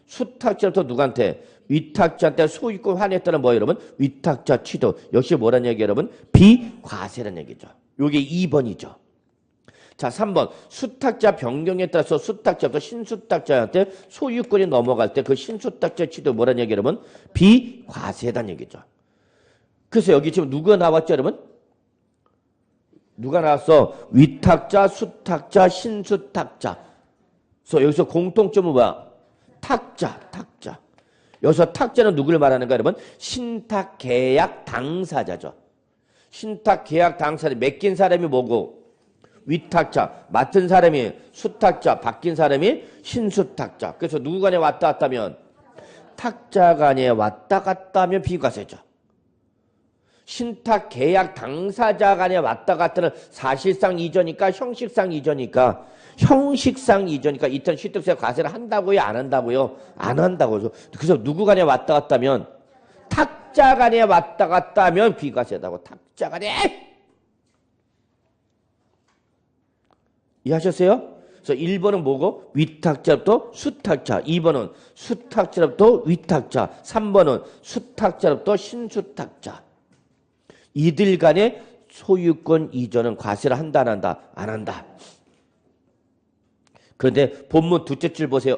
수탁자부터 누구한테? 위탁자한테 소유권 환했다는 뭐예요 여러분? 위탁자 취득. 역시 뭐란 얘기예요 여러분? 비과세라는 얘기죠. 요게 2번이죠. 자, 3번. 수탁자 변경에 따라서 수탁자부터 신수탁자한테 소유권이 넘어갈 때 그 신수탁자 취득 뭐란 얘기예요 여러분? 비과세라는 얘기죠. 그래서 여기 지금 누가 나왔죠 여러분? 누가 나왔어? 위탁자, 수탁자, 신수탁자. 그래서 여기서 공통점은 뭐야? 탁자, 탁자. 여기서 탁자는 누구를 말하는가 여러분? 신탁계약 당사자죠. 신탁계약 당사자. 맡긴 사람이 뭐고? 위탁자. 맡은 사람이 수탁자. 바뀐 사람이 신수탁자. 그래서 누구 간에 왔다 갔다 하면? 탁자 간에 왔다 갔다 하면 비과세죠. 신탁 계약 당사자 간에 왔다 갔다는 사실상 이전이니까 형식상 이전이니까 형식상 이전이니까 이때는 취득세 과세를 한다고요? 안 한다고요? 안 한다고요. 그래서 누구 간에 왔다 갔다 하면 탁자 간에 왔다 갔다 하면 비과세다고. 탁자 간에. 이해하셨어요? 그래서 1번은 뭐고? 위탁자부터 수탁자. 2번은 수탁자부터 위탁자. 3번은 수탁자부터 신수탁자. 이들 간의 소유권 이전은 과세를 한다 안 한다? 안 한다. 그런데 본문 둘째 줄 보세요.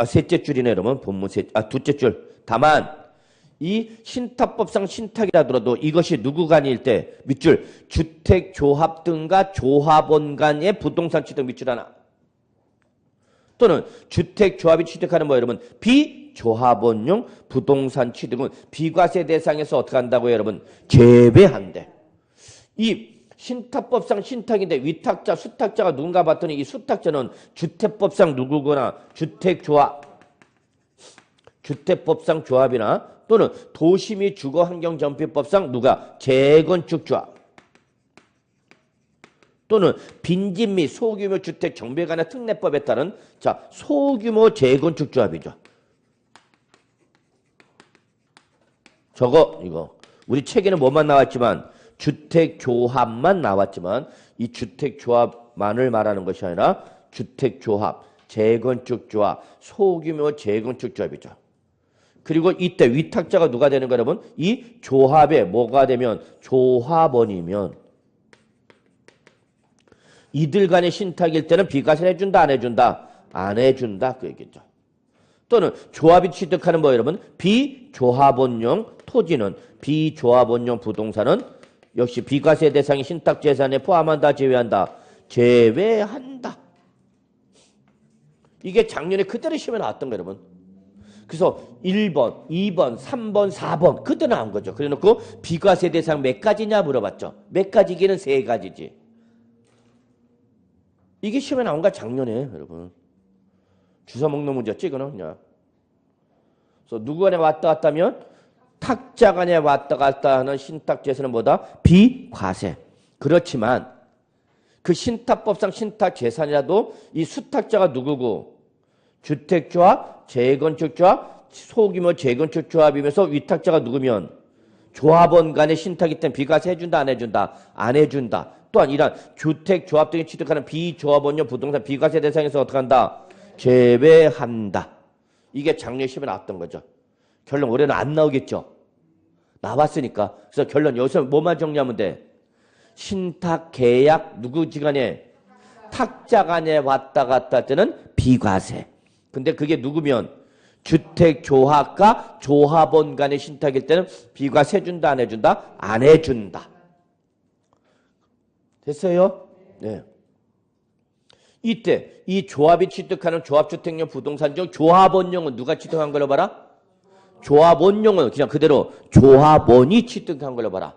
셋째 줄이네 여러분. 본문 둘째 줄. 다만 이 신탁법상 신탁이라더라도 이것이 누구 간일 때 밑줄 주택조합 등과 조합원 간의 부동산 취득 밑줄 하나. 또는 주택조합이 취득하는 뭐 여러분? 비조합원용 부동산 취득은 비과세 대상에서 어떻게 한다고요 여러분? 제외한대. 이 신탁법상 신탁인데 위탁자, 수탁자가 누군가 봤더니 이 수탁자는 주택법상 누구거나 주택법상 조합이나 또는 도시 및 주거환경정비법상 누가? 재건축조합. 또는 빈집 및 소규모 주택 정비에 관한 특례법에 따른 자 소규모 재건축 조합이죠. 저거 이거 우리 책에는 뭐만 나왔지만 주택조합만 나왔지만 이 주택조합만을 말하는 것이 아니라 주택조합, 재건축조합, 소규모 재건축조합이죠. 그리고 이때 위탁자가 누가 되는 거 여러분? 이 조합에 뭐가 되면 조합원이면 이들 간의 신탁일 때는 비과세를 해준다 안 해준다? 안 해준다 그 얘기죠. 또는 조합이 취득하는 뭐 여러분? 비조합원용 토지는 비조합원용 부동산은 역시 비과세 대상이 신탁재산에 포함한다 제외한다? 제외한다. 이게 작년에 그대로 시험에 나왔던 거예요 여러분. 그래서 1번, 2번, 3번, 4번 그때 나온 거죠. 그래놓고 비과세 대상 몇 가지냐 물어봤죠. 몇 가지기는 세 가지지. 이게 시험에 나온 거야 작년에 여러분. 주워 먹는 문제였지 이거는 그냥. 그래서 누구 간에 왔다 갔다 하면 탁자 간에 왔다 갔다 하는 신탁재산은 뭐다? 비과세. 그렇지만 그 신탁법상 신탁재산이라도 이 수탁자가 누구고? 주택조합, 재건축조합, 소규모 재건축조합이면서 위탁자가 누구면 조합원 간의 신탁이 때문에 비과세 해준다 안 해준다? 안 해준다. 또한 이러한 주택조합 등이 취득하는 비조합원용 부동산 비과세 대상에서 어떻게 한다? 제외한다. 이게 작년 시험에 나왔던 거죠. 결론 올해는 안 나오겠죠. 나왔으니까. 그래서 결론 여기서 뭐만 정리하면 돼? 신탁 계약 누구 지간에 탁자 간에 왔다 갔다 할 때는 비과세. 근데 그게 누구면 주택조합과 조합원 간의 신탁일 때는 비과세 해준다 안 해준다? 안 해준다. 됐어요? 네. 이때 이 조합이 취득하는 조합주택용 부동산 중 조합원용은 누가 취득한 걸로 봐라? 조합원용은 그냥 그대로 조합원이 취득한 걸로 봐라.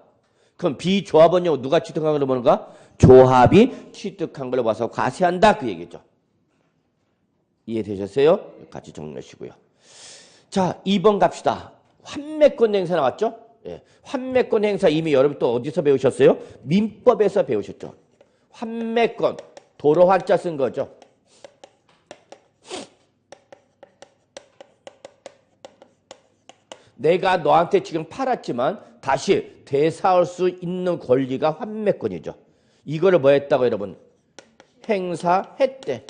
그럼 비조합원용은 누가 취득한 걸로 보는가? 조합이 취득한 걸로 봐서 과세한다 그 얘기죠. 이해되셨어요? 같이 정리하시고요. 자, 2번 갑시다. 환매권 행사 나왔죠? 예. 환매권 행사 이미 여러분 또 어디서 배우셨어요? 민법에서 배우셨죠. 환매권, 도로 환자 쓴 거죠. 내가 너한테 지금 팔았지만 다시 되사올 수 있는 권리가 환매권이죠. 이거를 뭐 했다고 여러분? 행사했대.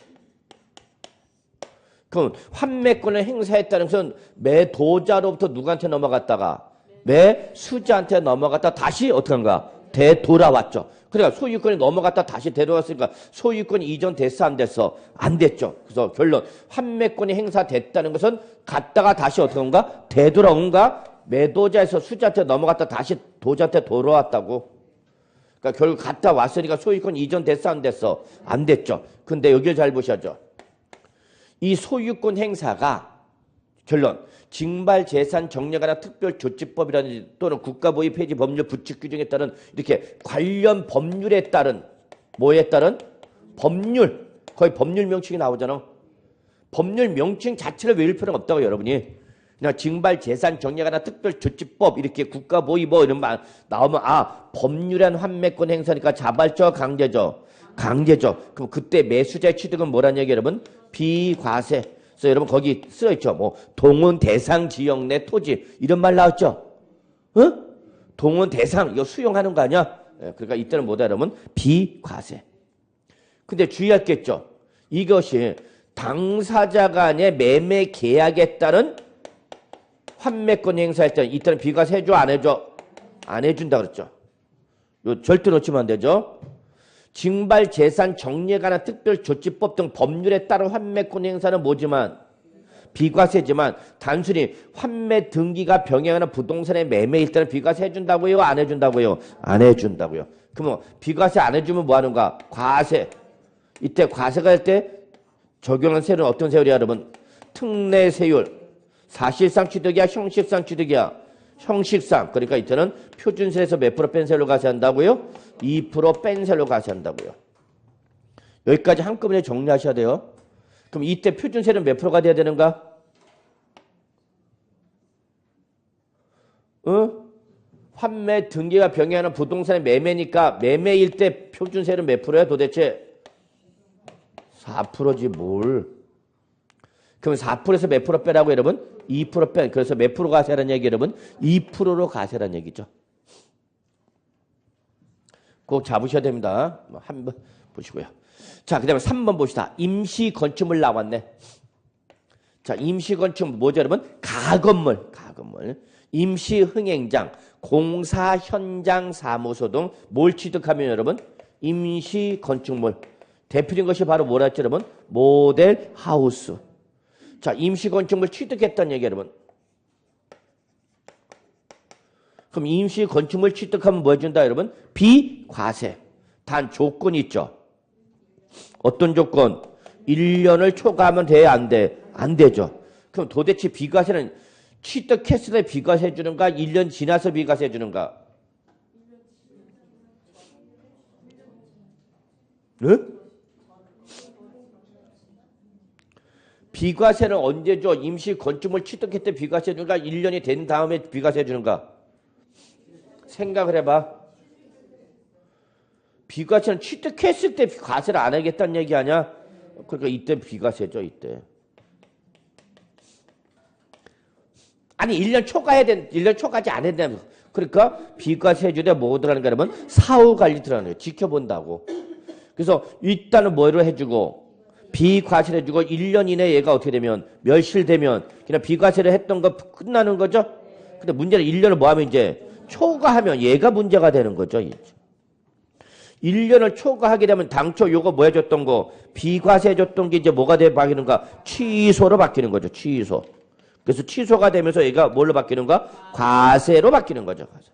그럼 환매권을 행사했다는 것은 매도자로부터 누구한테 넘어갔다가 매수자한테 넘어갔다 다시 어떻게 한가? 되돌아왔죠. 그러니까 소유권이 넘어갔다 다시 되돌아왔으니까 소유권이 이전됐어 안 됐어? 안 됐죠. 그래서 결론 환매권이 행사됐다는 것은 갔다가 다시 어떻게 온가? 되돌아온가? 매도자에서 수자한테 넘어갔다 다시 도자한테 돌아왔다고. 그러니까 결국 갔다 왔으니까 소유권 이전됐어 안 됐어? 안 됐죠. 근데 여기 잘 보셔야죠. 이 소유권 행사가 결론 징발재산 정략하나 특별조치법이라든지 또는 국가보위 폐지 법률 부칙 규정에 따른 이렇게 관련 법률에 따른 뭐에 따른 법률 거의 법률 명칭이 나오잖아. 법률 명칭 자체를 외울 필요는 없다고 여러분이 그냥 징발재산 정략하나 특별조치법 이렇게 국가보위 뭐 이런 말 나오면 아 법률한 환매권 행사니까 자발적 강제죠. 강제죠. 그럼 그때 매수자의 취득은 뭐란 얘기 여러분? 비과세. 그래서 여러분 거기 쓰여있죠. 뭐 동원 대상 지역 내 토지 이런 말 나왔죠. 어? 동원 대상 이거 수용하는 거 아니야? 그러니까 이때는 뭐다 여러분? 비과세. 근데 주의할 게 있죠. 이것이 당사자 간의 매매 계약에 따른 환매권 행사할 때는 이때는 비과세 해줘 안 해줘? 안 해준다 그랬죠. 요 절대 놓치면 안 되죠. 징발재산 정리에 관한 특별조치법 등 법률에 따른 환매권 행사는 뭐지만 비과세지만 단순히 환매 등기가 병행하는 부동산의 매매일 때는 비과세 해준다고요? 안 해준다고요? 안 해준다고요. 그러면 비과세 안 해주면 뭐 하는가? 과세. 이때 과세가 할 때 적용한 세율은 어떤 세율이야 여러분? 특례세율. 사실상 취득이야? 형식상 취득이야? 형식상. 그러니까 이때는 표준세에서 몇 프로 뺀 세율로 과세한다고요? 2% 뺀 세율로 과세한다고요. 여기까지 한꺼번에 정리하셔야 돼요. 그럼 이때 표준세율은 몇 프로가 돼야 되는가? 환매 등기가 병행하는 부동산의 매매니까 매매일 때 표준세율은 몇 프로야 도대체? 4%지 뭘. 그럼 4%에서 몇 프로 빼라고 여러분? 2% 빼. 그래서 몇 프로 과세라는 얘기 여러분? 2%로 과세라는 얘기죠. 꼭 잡으셔야 됩니다. 한번 보시고요. 자, 그 다음에 3번 봅시다. 임시 건축물 나왔네. 자, 임시 건축물 뭐죠 여러분? 가건물. 임시 흥행장, 공사 현장 사무소 등 뭘 취득하면 여러분? 임시 건축물. 대표적인 것이 바로 뭐라 했죠 여러분? 모델 하우스. 자, 임시 건축물 취득했다는 얘기 여러분. 그럼 임시 건축물 취득하면 뭐 해준다 여러분? 비과세. 단 조건이 있죠. 어떤 조건? 1년을 초과하면 돼? 안 돼? 안 되죠. 그럼 도대체 비과세는 취득했을 때 비과세 해주는가? 1년 지나서 비과세 해주는가? 응? 비과세는 언제 줘? 임시 건축물 취득했을 때 비과세 해주는가? 1년이 된 다음에 비과세 해주는가? 생각을 해봐. 비과세는 취득했을 때 과세를 안 하겠다는 얘기 아니야? 그러니까 이때 비과세죠, 이때. 아니, 1년 초과해야 된, 1년 초과하지 안 해야 된다면. 그러니까 비과세 해주되 뭐 들어가는 거 여러분? 사후 관리 들어가는 거예요. 지켜본다고. 그래서 일단은 뭐로 해주고, 비과세를 해주고 1년 이내에 얘가 어떻게 되면, 멸실되면, 그냥 비과세를 했던 거 끝나는 거죠? 근데 문제는 1년을 뭐 하면 이제, 초과하면 얘가 문제가 되는 거죠. 1년을 초과하게 되면 당초 요거 뭐 해줬던 거 비과세 해줬던 게 이제 뭐가 돼 바뀌는가? 취소로 바뀌는 거죠. 취소. 그래서 취소가 되면서 얘가 뭘로 바뀌는가? 과세로 바뀌는 거죠. 과세.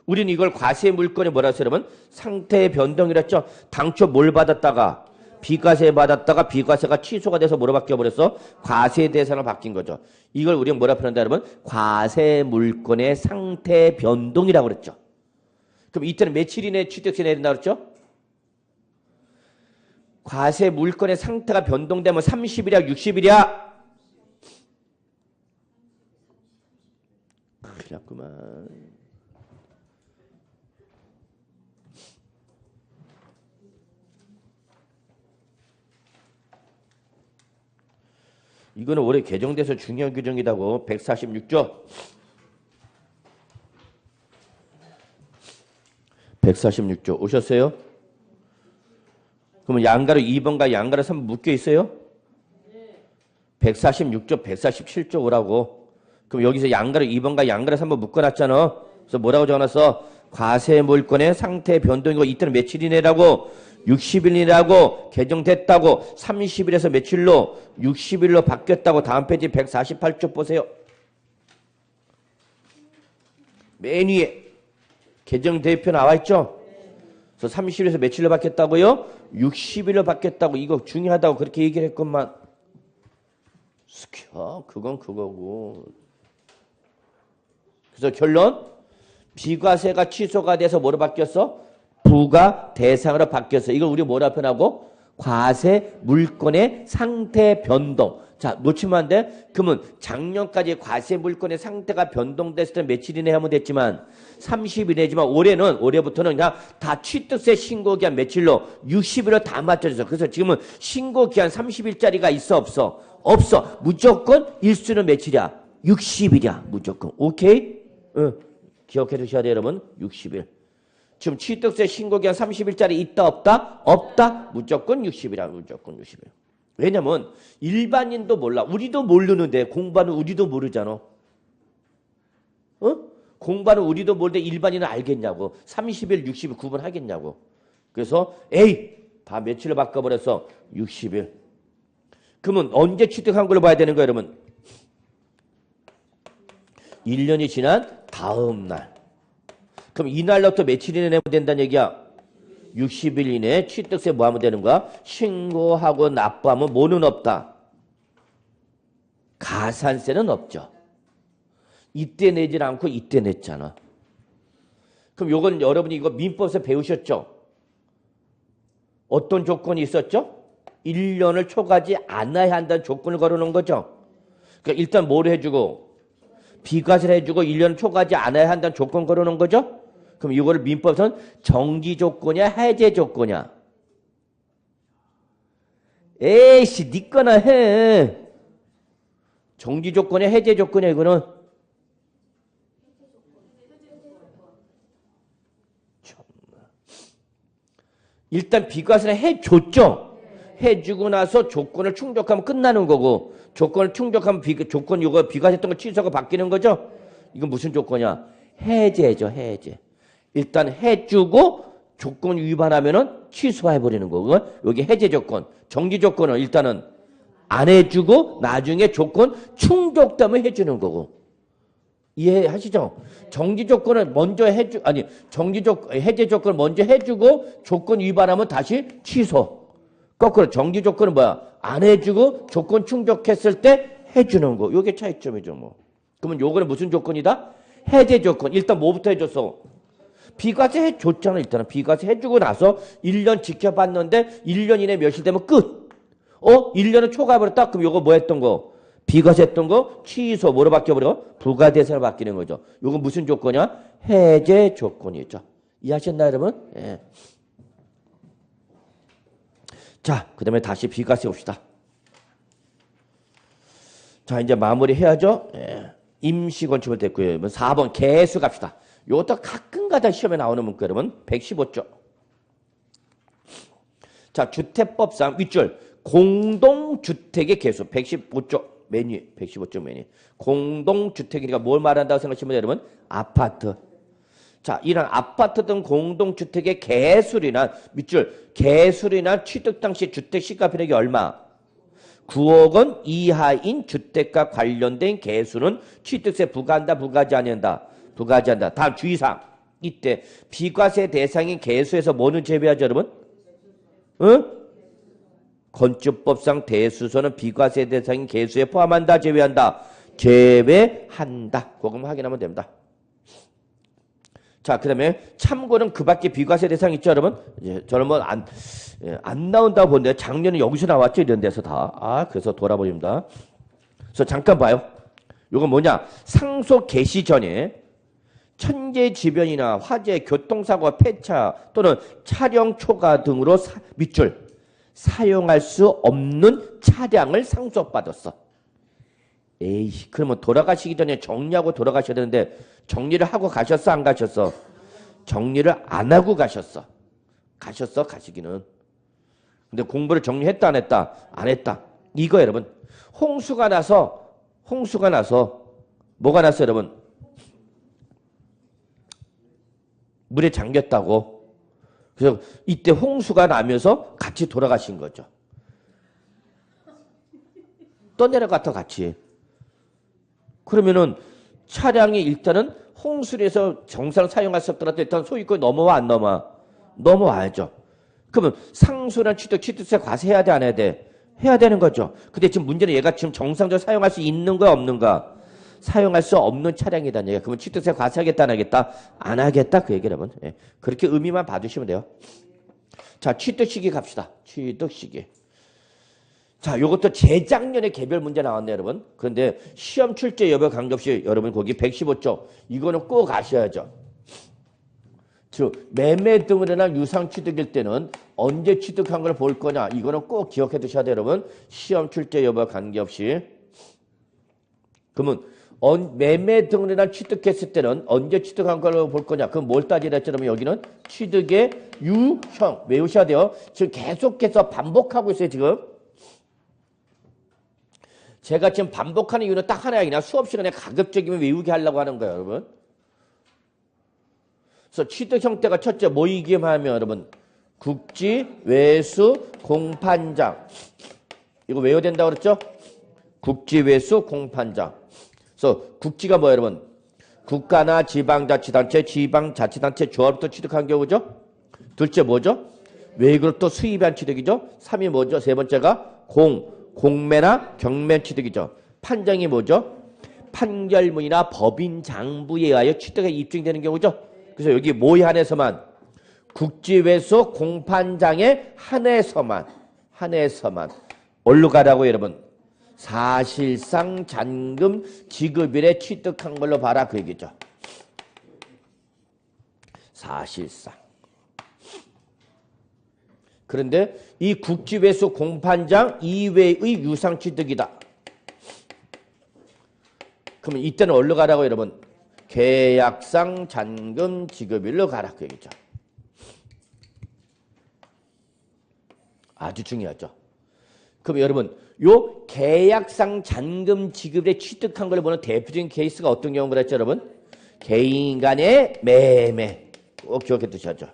우리는 이걸 과세 물건이 뭐라 했어요, 여러분? 상태의 변동이랬죠. 당초 뭘 받았다가 비과세 받았다가 비과세가 취소가 돼서 뭐로 바뀌어버렸어? 과세 대상으로 바뀐 거죠. 이걸 우리가 뭐라 표현한다 여러분? 과세 물건의 상태 변동이라고 그랬죠. 그럼 이때는 며칠 이내에 취득세 내야 된다고 그랬죠? 과세 물건의 상태가 변동되면 30일이야 60일이야? 큰일 났구만. 이거는 올해 개정돼서 중요한 규정이라고. 146조. 146조 오셨어요? 그러면 양가로 2번과 양가로 3번 묶여 있어요? 146조, 147조 오라고. 그럼 여기서 양가로 2번과 양가로 3번 묶어놨잖아. 그래서 뭐라고 적어놨어? 과세 물건의 상태 변동이고 이때는 며칠이네라고? 60일이라고 개정됐다고. 30일에서 며칠로? 60일로 바뀌었다고. 다음 페이지 148쪽 보세요. 맨 위에 개정대표 나와 있죠? 그래서 30일에서 며칠로 바뀌었다고요? 60일로 바뀌었다고. 이거 중요하다고 그렇게 얘기를 했건만. 스켜. 그건 그거고. 그래서 결론? 비과세가 취소가 돼서 뭐로 바뀌었어? 부과 대상으로 바뀌었어. 이걸 우리 뭐라 표현하고? 과세 물건의 상태 변동. 자, 놓치면 안 돼? 그러면 작년까지 과세 물건의 상태가 변동됐을 때 며칠 이내 하면 됐지만 30일이지만 올해부터는 그냥 다 취득세 신고기한 며칠로 60일로 다 맞춰졌어. 그래서 지금은 신고기한 30일짜리가 있어 없어? 없어. 무조건 일수는 며칠이야? 60일이야. 무조건. 오케이? 응. 기억해 두셔야 돼요, 여러분. 60일. 지금 취득세 신고기한 30일짜리 있다 없다? 없다. 무조건 60일이야. 무조건 60일. 왜냐면 일반인도 몰라. 우리도 모르는데 공부하는 우리도 모르잖아. 어? 공부하는 우리도 모르는데 일반인은 알겠냐고. 30일, 60일 구분하겠냐고. 그래서 에이 다 며칠로 바꿔버렸어. 60일. 그러면 언제 취득한 걸로 봐야 되는 거예요, 여러분? 1년이 지난 다음 날. 그럼 이날로부터 며칠 이내 내면 된다는 얘기야? 60일 이내에 취득세 뭐 하면 되는 거야? 신고하고 납부하면 뭐는 없다? 가산세는 없죠. 이때 내질 않고 이때 냈잖아. 그럼 요건 여러분이 이거 민법에서 배우셨죠? 어떤 조건이 있었죠? 1년을 초과하지 않아야 한다는 조건을 걸어놓은 거죠. 그러니까 일단 뭘 해주고 비과세를 해주고 1년을 초과하지 않아야 한다는 조건 걸어놓은 거죠? 그럼 이거를 민법에서는 정지 조건이야, 해제 조건이야? 에이씨, 니 거나 해. 정지 조건이야, 해제 조건이야, 이거는? 일단 비과세는 해줬죠? 해주고 나서 조건을 충족하면 끝나는 거고, 조건을 충족하면 조건 이거 비과세했던 거 취소가 바뀌는 거죠? 이건 무슨 조건이야? 해제죠, 해제. 일단 해주고 조건 위반하면은 취소해버리는 거고, 여기 해제 조건. 정지 조건은 일단은 안 해주고 나중에 조건 충족되면 해주는 거고. 이해하시죠? 정지 조건을 먼저 해제 조건을 먼저 해주고 조건 위반하면 다시 취소. 거꾸로 정지 조건은 뭐야? 안 해주고 조건 충족했을 때 해주는 거. 요게 차이점이죠, 뭐. 그러면 요거는 무슨 조건이다? 해제 조건. 일단 뭐부터 해줬어? 비과세 해줬잖아, 일단은. 비과세 해주고 나서 1년 지켜봤는데 1년 이내 며칠 되면 끝. 1년은 초과해버렸다? 그럼 요거 뭐 했던 거? 비과세 했던 거 취소. 뭐로 바뀌어버려? 부가대세로 바뀌는 거죠. 요건 무슨 조건이야? 해제 조건이죠. 이해하셨나요, 여러분? 예. 자, 그 다음에 다시 비과세 봅시다. 자, 이제 마무리 해야죠. 예. 임시건축을 됐고요. 4번 개수 갑시다. 요것도 가끔가다 시험에 나오는 문구 여러분. 115조. 자, 주택법상 윗줄 공동주택의 개수 115조 메뉴 115조 메뉴. 공동주택이니까 뭘 말한다고 생각하시면 여러분? 아파트. 자, 이런 아파트 등 공동주택의 개수리나 밑줄 개수리나 취득 당시 주택 시가편액이 얼마? 9억 원 이하인 주택과 관련된 개수는 취득세 부과한다, 부과하지 않는다. 부과하지 않는다. 다음 주의사항. 이때 비과세 대상인 개수에서 뭐는 제외하죠, 여러분? 응? 건축법상 대수소는 비과세 대상인 개수에 포함한다, 제외한다? 제외한다. 그것만 확인하면 됩니다. 자, 그 다음에 참고는 그 밖에 비과세 대상 있죠, 여러분? 저는 뭐 안 나온다고 보는데 작년에 여기서 나왔죠, 이런 데서 다. 그래서 돌아버립니다. 그래서 잠깐 봐요. 이건 뭐냐? 상속 개시 전에 천재지변이나 화재, 교통사고, 폐차 또는 차량 초과 등으로 밑줄 사용할 수 없는 차량을 상속받았어. 에이, 그러면 돌아가시기 전에 정리하고 돌아가셔야 되는데 정리를 하고 가셨어, 안 가셨어? 정리를 안 하고 가셨어. 가셨어, 가시기는. 근데 공부를 정리했다, 안 했다? 안 했다. 이거 여러분. 홍수가 나서 뭐가 났어, 여러분? 물에 잠겼다고. 그래서 이때 홍수가 나면서 같이 돌아가신 거죠. 떠내려갔다 같이. 그러면은 차량이 일단은 홍수에서 정상 사용할 수 없더라도 일단 소유권이 넘어와 안 넘어와? 넘어와야죠. 그러면 상수란 취득세 과세해야 돼, 안 해야 돼? 해야 되는 거죠. 근데 지금 문제는 얘가 지금 정상적으로 사용할 수 있는 거야, 없는가? 사용할 수 없는 차량이다는 얘기야. 그러면 취득세 과세하겠다, 안 하겠다? 안 하겠다, 그 얘기를 하면. 예. 그렇게 의미만 봐주시면 돼요. 자, 취득 시기 갑시다. 취득 시기. 자, 요것도 재작년에 개별 문제 나왔네요, 여러분. 그런데 시험 출제 여부 관계없이 여러분 거기 115조. 이거는 꼭 아셔야죠. 즉, 매매 등으로나 유상 취득일 때는 언제 취득한 걸 볼 거냐. 이거는 꼭 기억해 두셔야 돼요, 여러분. 시험 출제 여부와 관계없이. 그러면 매매 등으로나 취득했을 때는 언제 취득한 걸 볼 거냐. 그럼 뭘 따지라 했죠? 그러면 여기는 취득의 유형. 외우셔야 돼요. 지금 계속해서 반복하고 있어요, 지금. 제가 지금 반복하는 이유는 딱 하나야. 그냥 수업 시간에 가급적이면 외우게 하려고 하는 거예요, 여러분. 그래서 취득 형태가 첫째 뭐이기만 하면 여러분 국지, 외수, 공판장. 이거 외워야 된다고 그랬죠? 국지, 외수, 공판장. 그래서 국지가 뭐예요, 여러분? 국가나 지방자치단체, 지방자치단체 조합부터 취득한 경우죠? 둘째 뭐죠? 외국으로부터 수입한 취득이죠? 3위 뭐죠? 세 번째가 공매나 경매 취득이죠. 판정이 뭐죠? 판결문이나 법인 장부에 의하여 취득에 입증되는 경우죠. 그래서 여기 뭐에 한해서만 국지외수 공판장에 한해서만 어디로 가라고 여러분? 사실상 잔금 지급일에 취득한 걸로 봐라 그 얘기죠. 사실상. 그런데 이 국지회수 공판장 이외의 유상취득이다. 그러면 이때는 어디로 가라고 여러분? 계약상 잔금 지급일로 가라 그 얘기죠. 아주 중요하죠. 그럼 여러분 요 계약상 잔금 지급에 취득한 걸 보는 대표적인 케이스가 어떤 경우가 있죠 여러분? 개인 간의 매매. 꼭 기억해 두셔야죠.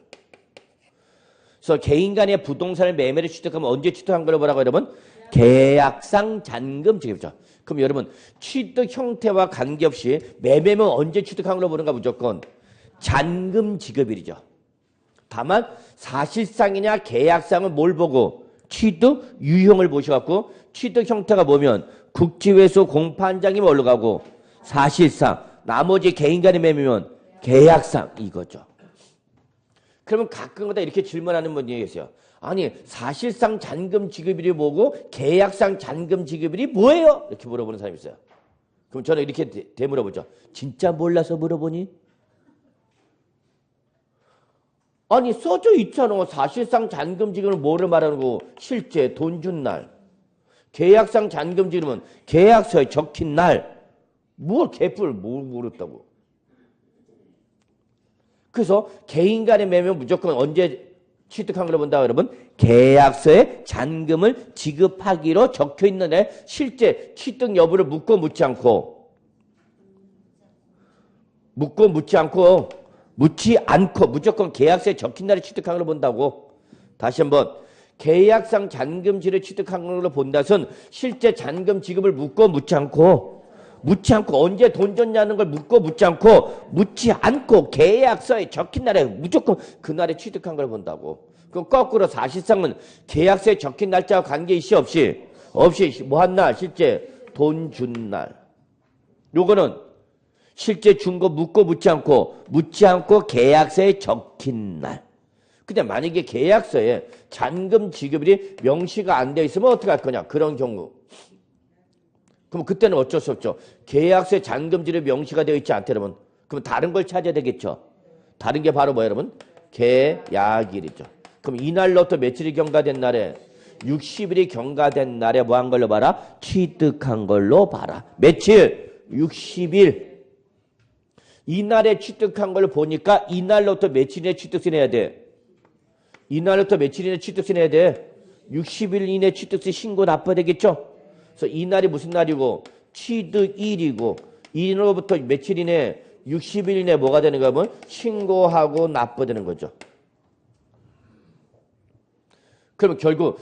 그래서 개인 간의 부동산을 매매를 취득하면 언제 취득한 걸 보라고 여러분? 계약상 잔금 지급이죠. 그럼 여러분 취득 형태와 관계없이 매매면 언제 취득한 걸로 보는가? 무조건 잔금 지급일이죠. 다만 사실상이냐 계약상은 뭘 보고? 취득 유형을 보셔갖고 취득 형태가 뭐면 국지회수 공판장이면 어디로 가고 사실상 나머지 개인 간의 매매면 계약상 이거죠. 그러면 가끔가다 이렇게 질문하는 분이 계세요. 아니 사실상 잔금 지급일이 뭐고 계약상 잔금 지급일이 뭐예요? 이렇게 물어보는 사람이 있어요. 그럼 저는 이렇게 되물어보죠. 진짜 몰라서 물어보니? 아니 써져 있잖아. 사실상 잔금 지급은 뭐를 말하는 거고 실제 돈 준 날. 계약상 잔금 지급은 계약서에 적힌 날. 뭘 개뿔 뭘 모르겠다고. 그래서 개인 간의 매매는 무조건 언제 취득한 걸 본다 여러분? 계약서에 잔금을 지급하기로 적혀 있는데 실제 취득 여부를 묻고 묻지 않고 무조건 계약서에 적힌 날에 취득한 걸 본다고. 다시 한번 계약상 잔금지를 취득한 걸로 본다선 실제 잔금 지급을 묻고 묻지 않고 언제 돈 줬냐는 걸 묻고 묻지 않고 계약서에 적힌 날에 무조건 그 날에 취득한 걸 본다고. 그럼 거꾸로 사실상은 계약서에 적힌 날짜와 관계이시 없이 뭐 한 날? 실제 돈 준 날. 요거는 실제 준 거 묻고 묻지 않고 계약서에 적힌 날. 근데 만약에 계약서에 잔금 지급일이 명시가 안 되어 있으면 어떻게 할 거냐? 그런 경우. 그럼 그때는 어쩔 수 없죠. 계약서에 잔금 지급이 명시가 되어 있지 않다 여러분. 그럼 다른 걸 찾아야 되겠죠. 다른 게 바로 뭐예요 여러분? 계약일이죠. 그럼 이날로부터 며칠이 경과된 날에 60일이 경과된 날에 뭐 한 걸로 봐라? 취득한 걸로 봐라. 며칠? 60일. 이날에 취득한 걸 보니까 이날로부터 며칠이내 취득세 내야 돼? 이날로부터 며칠이내 취득세 내야 돼? 60일 이내 취득세 신고 납부해야 되겠죠? 그래서 이날이 무슨 날이고 취득일이고 이날로부터 며칠 이내 60일 이내 뭐가 되는가 하면 신고하고 납부되는 거죠. 그러면 결국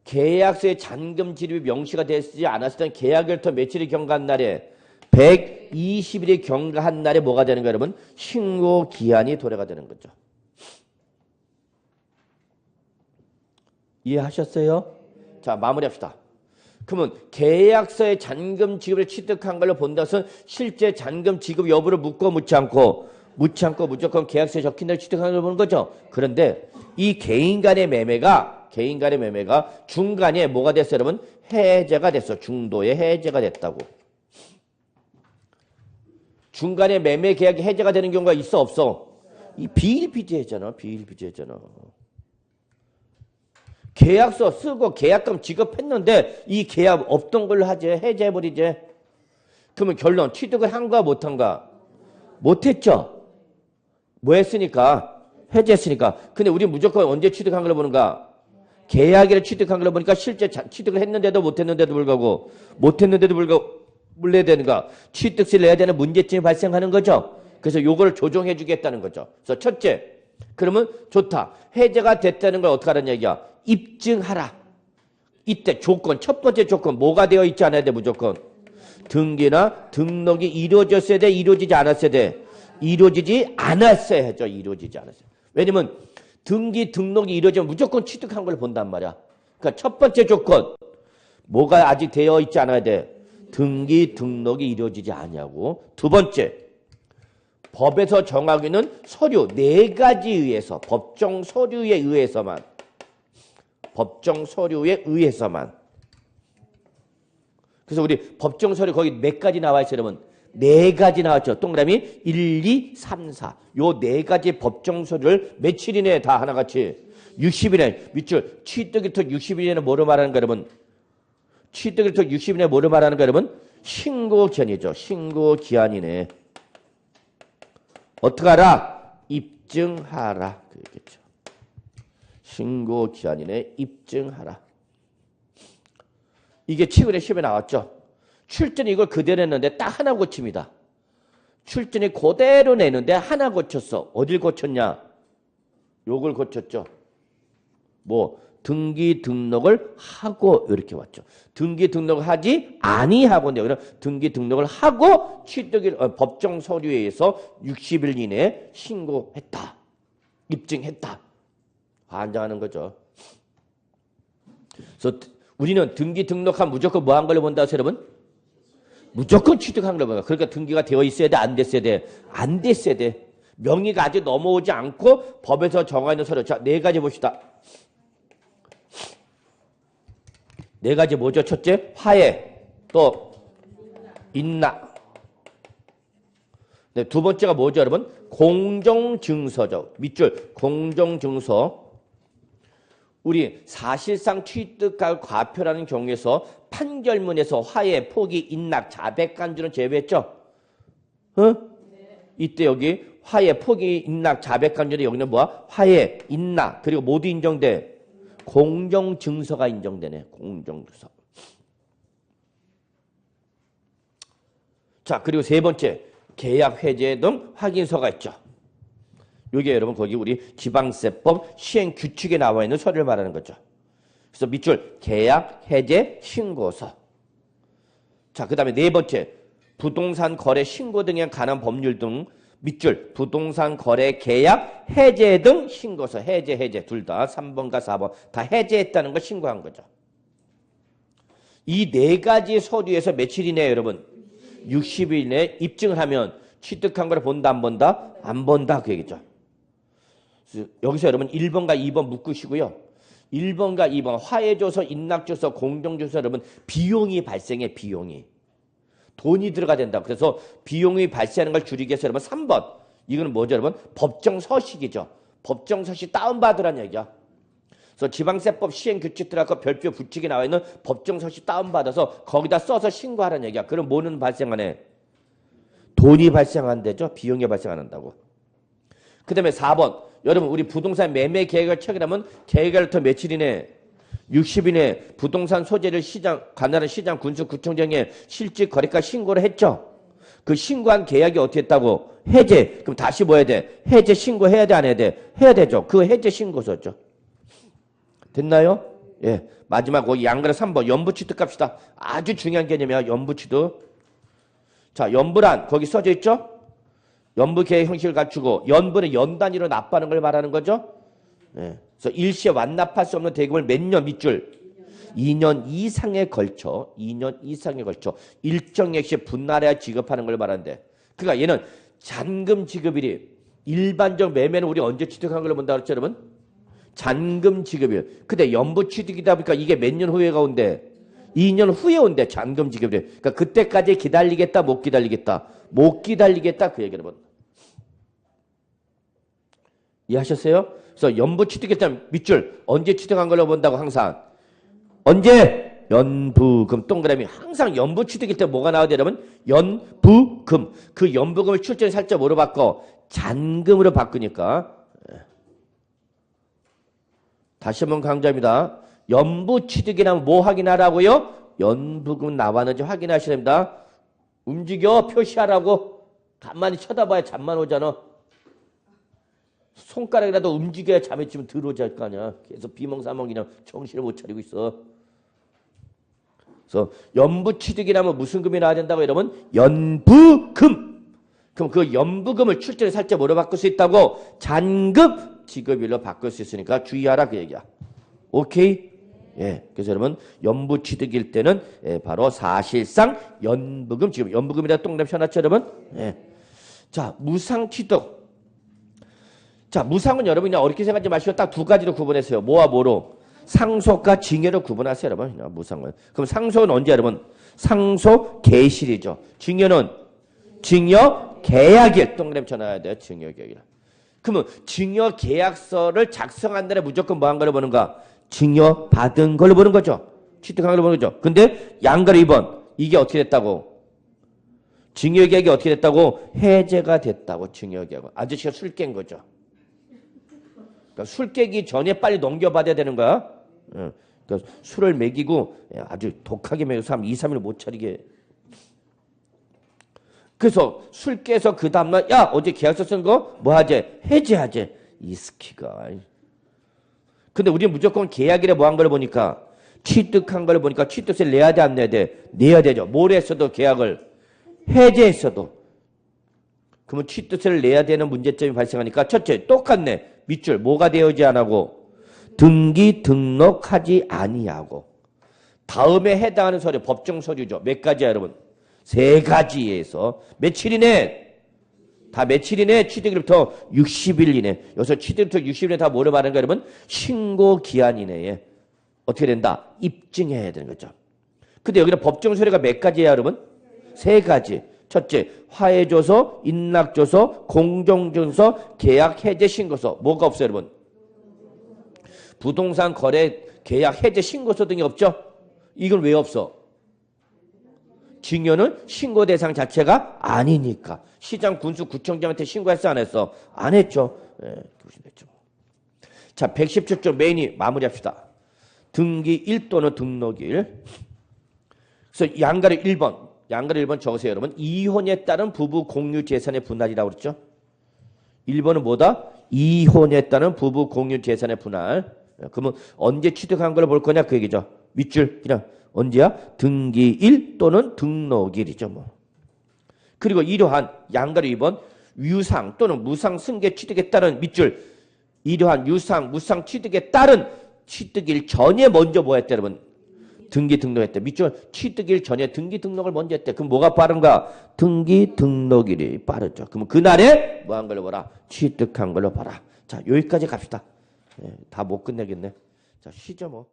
계약서에 잔금 지급이 명시가 되지 않았을 때 계약일부터 며칠이 경과한 날에 120일이 경과한 날에 뭐가 되는가 여러분? 신고 기한이 도래가 되는 거죠. 이해하셨어요? 자 마무리합시다. 그러면 계약서에 잔금 지급을 취득한 걸로 본다선 실제 잔금 지급 여부를 묻고 묻지 않고 무조건 계약서에 적힌 날 취득한 걸로 보는 거죠. 그런데 이 개인 간의 매매가 중간에 뭐가 됐어요 여러분? 해제가 됐어. 중도에 해제가 됐다고. 중간에 매매 계약이 해제가 되는 경우가 있어 없어? 이 비일비재했잖아. 계약서 쓰고 계약금 지급했는데 이 계약 없던 걸로 하지. 해제해버리지. 그러면 결론 취득을 한가 못한가? 못했죠. 뭐 했으니까? 해제했으니까. 근데 우리 무조건 언제 취득한 걸로 보는가? 계약일에 취득한 걸로 보니까 실제 취득을 했는데도 못했는데도 불구하고 물려야 되는가? 취득세를 내야 되는 문제점이 발생하는 거죠. 그래서 요거를 조정해 주겠다는 거죠. 그래서 첫째, 그러면 좋다. 해제가 됐다는 걸 어떻게 하라는 얘기야? 입증하라. 이때 조건, 첫 번째 조건 뭐가 되어 있지 않아야 돼? 무조건 등기나 등록이 이루어졌어야 돼? 이루어지지 않았어야 돼? 이루어지지 않았어야죠. 이루어지지 않았어요. 왜냐면 등기 등록이 이루어지면 무조건 취득한 걸 본단 말이야. 그러니까 첫 번째 조건 뭐가 아직 되어 있지 않아야 돼? 등기 등록이 이루어지지 않냐고. 두 번째, 법에서 정하기는 서류 4가지에 의해서 법정 서류에 의해서만 그래서 우리 법정 서류 거기 몇 가지 나와 있어요 여러분? 4가지 나왔죠. 동그라미 1, 2, 3, 4. 요 4가지 법정 서류를 며칠 이내에 다 하나같이 60일에 밑줄 취득일토 60일에는 뭐로 말하는 거 여러분? 취득일토 60일에 뭐로 말하는 거 여러분? 신고기한이죠. 신고기한이네. 어떻게 하라? 입증하라. 그 얘기죠. 신고기한이네. 입증하라. 이게 최근에 시험에 나왔죠. 출전이 이걸 그대로 했는데 딱 하나 고칩니다. 출전이 그대로 내는데 하나 고쳤어. 어딜 고쳤냐? 요걸 고쳤죠. 뭐 등기 등록을 하고 이렇게 왔죠. 등기 등록을 하지 아니하고인데 그럼 등기 등록을 하고 취득일 법정 서류에 의해서 60일 이내에 신고했다. 입증했다. 환장하는 거죠. 그래서 우리는 등기 등록하면 무조건 뭐 한 걸로 본다고 여러분? 무조건 취득한 걸로 본다. 그러니까 등기가 되어 있어야 돼? 안 됐어야 돼? 안 됐어야 돼. 명의가 아직 넘어오지 않고 법에서 정하 있는 서류. 자, 네 가지 봅시다. 네 가지 뭐죠? 첫째, 화해. 또 인락. 네, 두 번째가 뭐죠, 여러분? 공정증서죠. 밑줄 공정증서. 우리 사실상 취득할 과표라는 경우에서 판결문에서 화해, 포기, 인락, 자백간주는 제외했죠? 이때 여기 화해, 포기, 인락, 자백간주는 여기는 뭐야? 화해, 인락, 그리고 모두 인정돼. 공정증서가 인정되네. 공정증서. 자, 그리고 세 번째, 계약 해제 등 확인서가 있죠. 이게 여러분 거기 우리 지방세법 시행규칙에 나와 있는 서류를 말하는 거죠. 그래서 밑줄 계약 해제 신고서. 자, 그 다음에 네 번째, 부동산 거래 신고 등에 관한 법률 등 밑줄 부동산 거래 계약 해제 등 신고서. 해제 둘 다 3번과 4번 다 해제했다는 걸 신고한 거죠. 이 네 가지 서류에서 며칠이네요 여러분? 60일 내에 입증을 하면 취득한 걸 본다 안 본다? 안 본다 그 얘기죠. 여기서 여러분 1번과 2번 묶으시고요. 1번과 2번 화해조서, 인락조서, 공정조서 여러분 비용이 발생해. 비용이. 돈이 들어가야 된다. 그래서 비용이 발생하는 걸 줄이기 위해서 여러분 3번. 이거는 뭐죠 여러분? 법정서식이죠. 법정서식 다운받으라는 얘기야. 그래서 지방세법 시행규칙들하고 별표 규칙에 나와 있는 법정서식 다운받아서 거기다 써서 신고하라는 얘기야. 그럼 뭐는 발생하네? 돈이 발생한대죠. 비용이 발생 안 한다고. 그 다음에 4번. 여러분 우리 부동산 매매 계획을 체결하면 계획일부터 며칠이네? 60일에 부동산 소재를 시장, 관할한 시장, 군수, 구청장에 실질 거래가 신고를 했죠. 그 신고한 계약이 어떻게 했다고? 해제. 그럼 다시 뭐 해야 돼? 해제 신고해야 돼? 안 해야 돼? 해야 되죠. 그 해제 신고서죠. 됐나요? 예. 마지막 거기 양그릇 3번 연부 취득 갑시다. 아주 중요한 개념이야. 연부 취득. 자, 연부란 거기 써져 있죠? 연부 계획 형식을 갖추고 연부는 연 단위로 납부하는 걸 말하는 거죠. 예. 그래서 일시에 완납할 수 없는 대금을 몇 년 밑줄 2년 이상에 걸쳐 2년 이상에 걸쳐 일정액 시 분할해야 지급하는 걸 말하는데 그러니까 얘는 잔금 지급일이 일반적 매매는 우리 언제 취득한 걸로 본다 그랬죠 여러분? 잔금 지급일. 근데 연부 취득이다 보니까 이게 몇 년 후에가 온대? 2년 후에 온대. 잔금 지급일. 그러니까 그때까지 기다리겠다 못 기다리겠다? 못 기다리겠다 그 얘기 여러분. 이해하셨어요? 그래서 연부 취득했다면 밑줄 언제 취득한 걸로 본다고 항상 언제? 연부금 동그라미 항상 연부 취득일 때 뭐가 나와야 돼 여러분? 연부금. 그 연부금을 출전에 살짝 뭐로 바꿔? 잔금으로 바꾸니까. 다시 한번 강조합니다. 연부 취득이라면 뭐 확인하라고요? 연부금 나왔는지 확인하셔야 됩니다. 움직여 표시하라고. 가만히 쳐다봐야 잠만 오잖아. 손가락이라도 움직여야 잠에 좀 들어오지 할 거 아니야. 계속 비몽사몽 그냥 정신을 못 차리고 있어. 그래서 연부 취득이라면 무슨 금이 나와야 된다고 여러분? 연부금. 그럼 그 연부금을 출전에 살짝 뭐로 바꿀 수 있다고? 잔금 지급일로 바꿀 수 있으니까 주의하라 그 얘기야. 오케이? 예. 그래서 여러분 연부 취득일 때는 예, 바로 사실상 연부금 지급. 연부금이라 동그라미 쳐놨죠 여러분? 예. 자, 무상 취득. 자, 무상은 여러분 그냥 어렵게 생각하지 마시고 딱 두 가지로 구분했어요. 뭐와 뭐로? 상속과 증여로 구분하세요 여러분. 그냥 무상은. 그럼 상속은 언제 여러분? 상속 개실이죠. 증여는 증여 계약일. 동그라미 쳐놔야 돼요. 증여 계약일. 그러면 증여 계약서를 작성한 날에 무조건 뭐 한 걸로 보는가? 증여 받은 걸로 보는 거죠. 취득한 걸로 보는 거죠. 근데 양가로 2번 이게 어떻게 됐다고? 증여 계약이 어떻게 됐다고? 해제가 됐다고. 증여 계약은. 아저씨가 술 깬 거죠. 그러니까 술 깨기 전에 빨리 넘겨받아야 되는 거야. 그러니까 술을 먹이고 아주 독하게 먹여서 2, 3일 못 차리게. 그래서 술 깨서 그 다음날 야 어제 계약서 쓴 거 뭐 하재? 해제하재. 이 스키가. 근데 우리는 무조건 계약일에 뭐 한 걸 보니까 취득한 걸 보니까 취득세를 내야 돼 안 내야 돼? 내야 되죠. 뭘 했어도 계약을 해제했어도. 그러면 취득세를 내야 되는 문제점이 발생하니까 첫째 똑같네. 밑줄 뭐가 되어지 안 하고 등기 등록하지 아니하고. 다음에 해당하는 서류 법정 서류죠. 몇 가지야 여러분? 3가지에서 며칠이네? 다 며칠이네? 취득일부터 60일 이내. 여기서 취득일부터 60일 이내 다 뭐를 말하는 거야 여러분? 신고 기한 이내에 어떻게 된다? 입증해야 되는 거죠. 근데 여기는 법정 서류가 몇 가지야 여러분? 3가지. 첫째, 화해조서, 인락조서, 공정증서, 계약 해제 신고서. 뭐가 없어요 여러분? 부동산 거래 계약 해제 신고서 등이 없죠? 이건 왜 없어? 증여는 신고 대상 자체가 아니니까. 시장, 군수, 구청장한테 신고했어 안 했어? 안 했죠. 예, 보시면 됐죠. 자, 117조 메인이 마무리합시다. 등기일 또는 등록일. 그래서 양가로 1번. 양가로 1번 적으세요 여러분. 이혼에 따른 부부 공유 재산의 분할이라고 그랬죠. 1번은 뭐다? 이혼에 따른 부부 공유 재산의 분할. 그러면 언제 취득한 걸 볼 거냐 그 얘기죠. 밑줄 그냥 언제야? 등기일 또는 등록일이죠. 뭐. 그리고 이러한 양가로 2번 유상 또는 무상 승계 취득에 따른 밑줄 이러한 유상 무상 취득에 따른 취득일 전에 먼저 뭐 했대 여러분? 등기 등록했대. 밑줄 취득일 전에 등기 등록을 먼저 했대. 그럼 뭐가 빠른가? 등기 등록일이 빠르죠. 그럼 그날에 뭐 한 걸로 봐라? 취득한 걸로 봐라. 자 여기까지 갑시다. 다 못 끝내겠네. 자 쉬죠 뭐.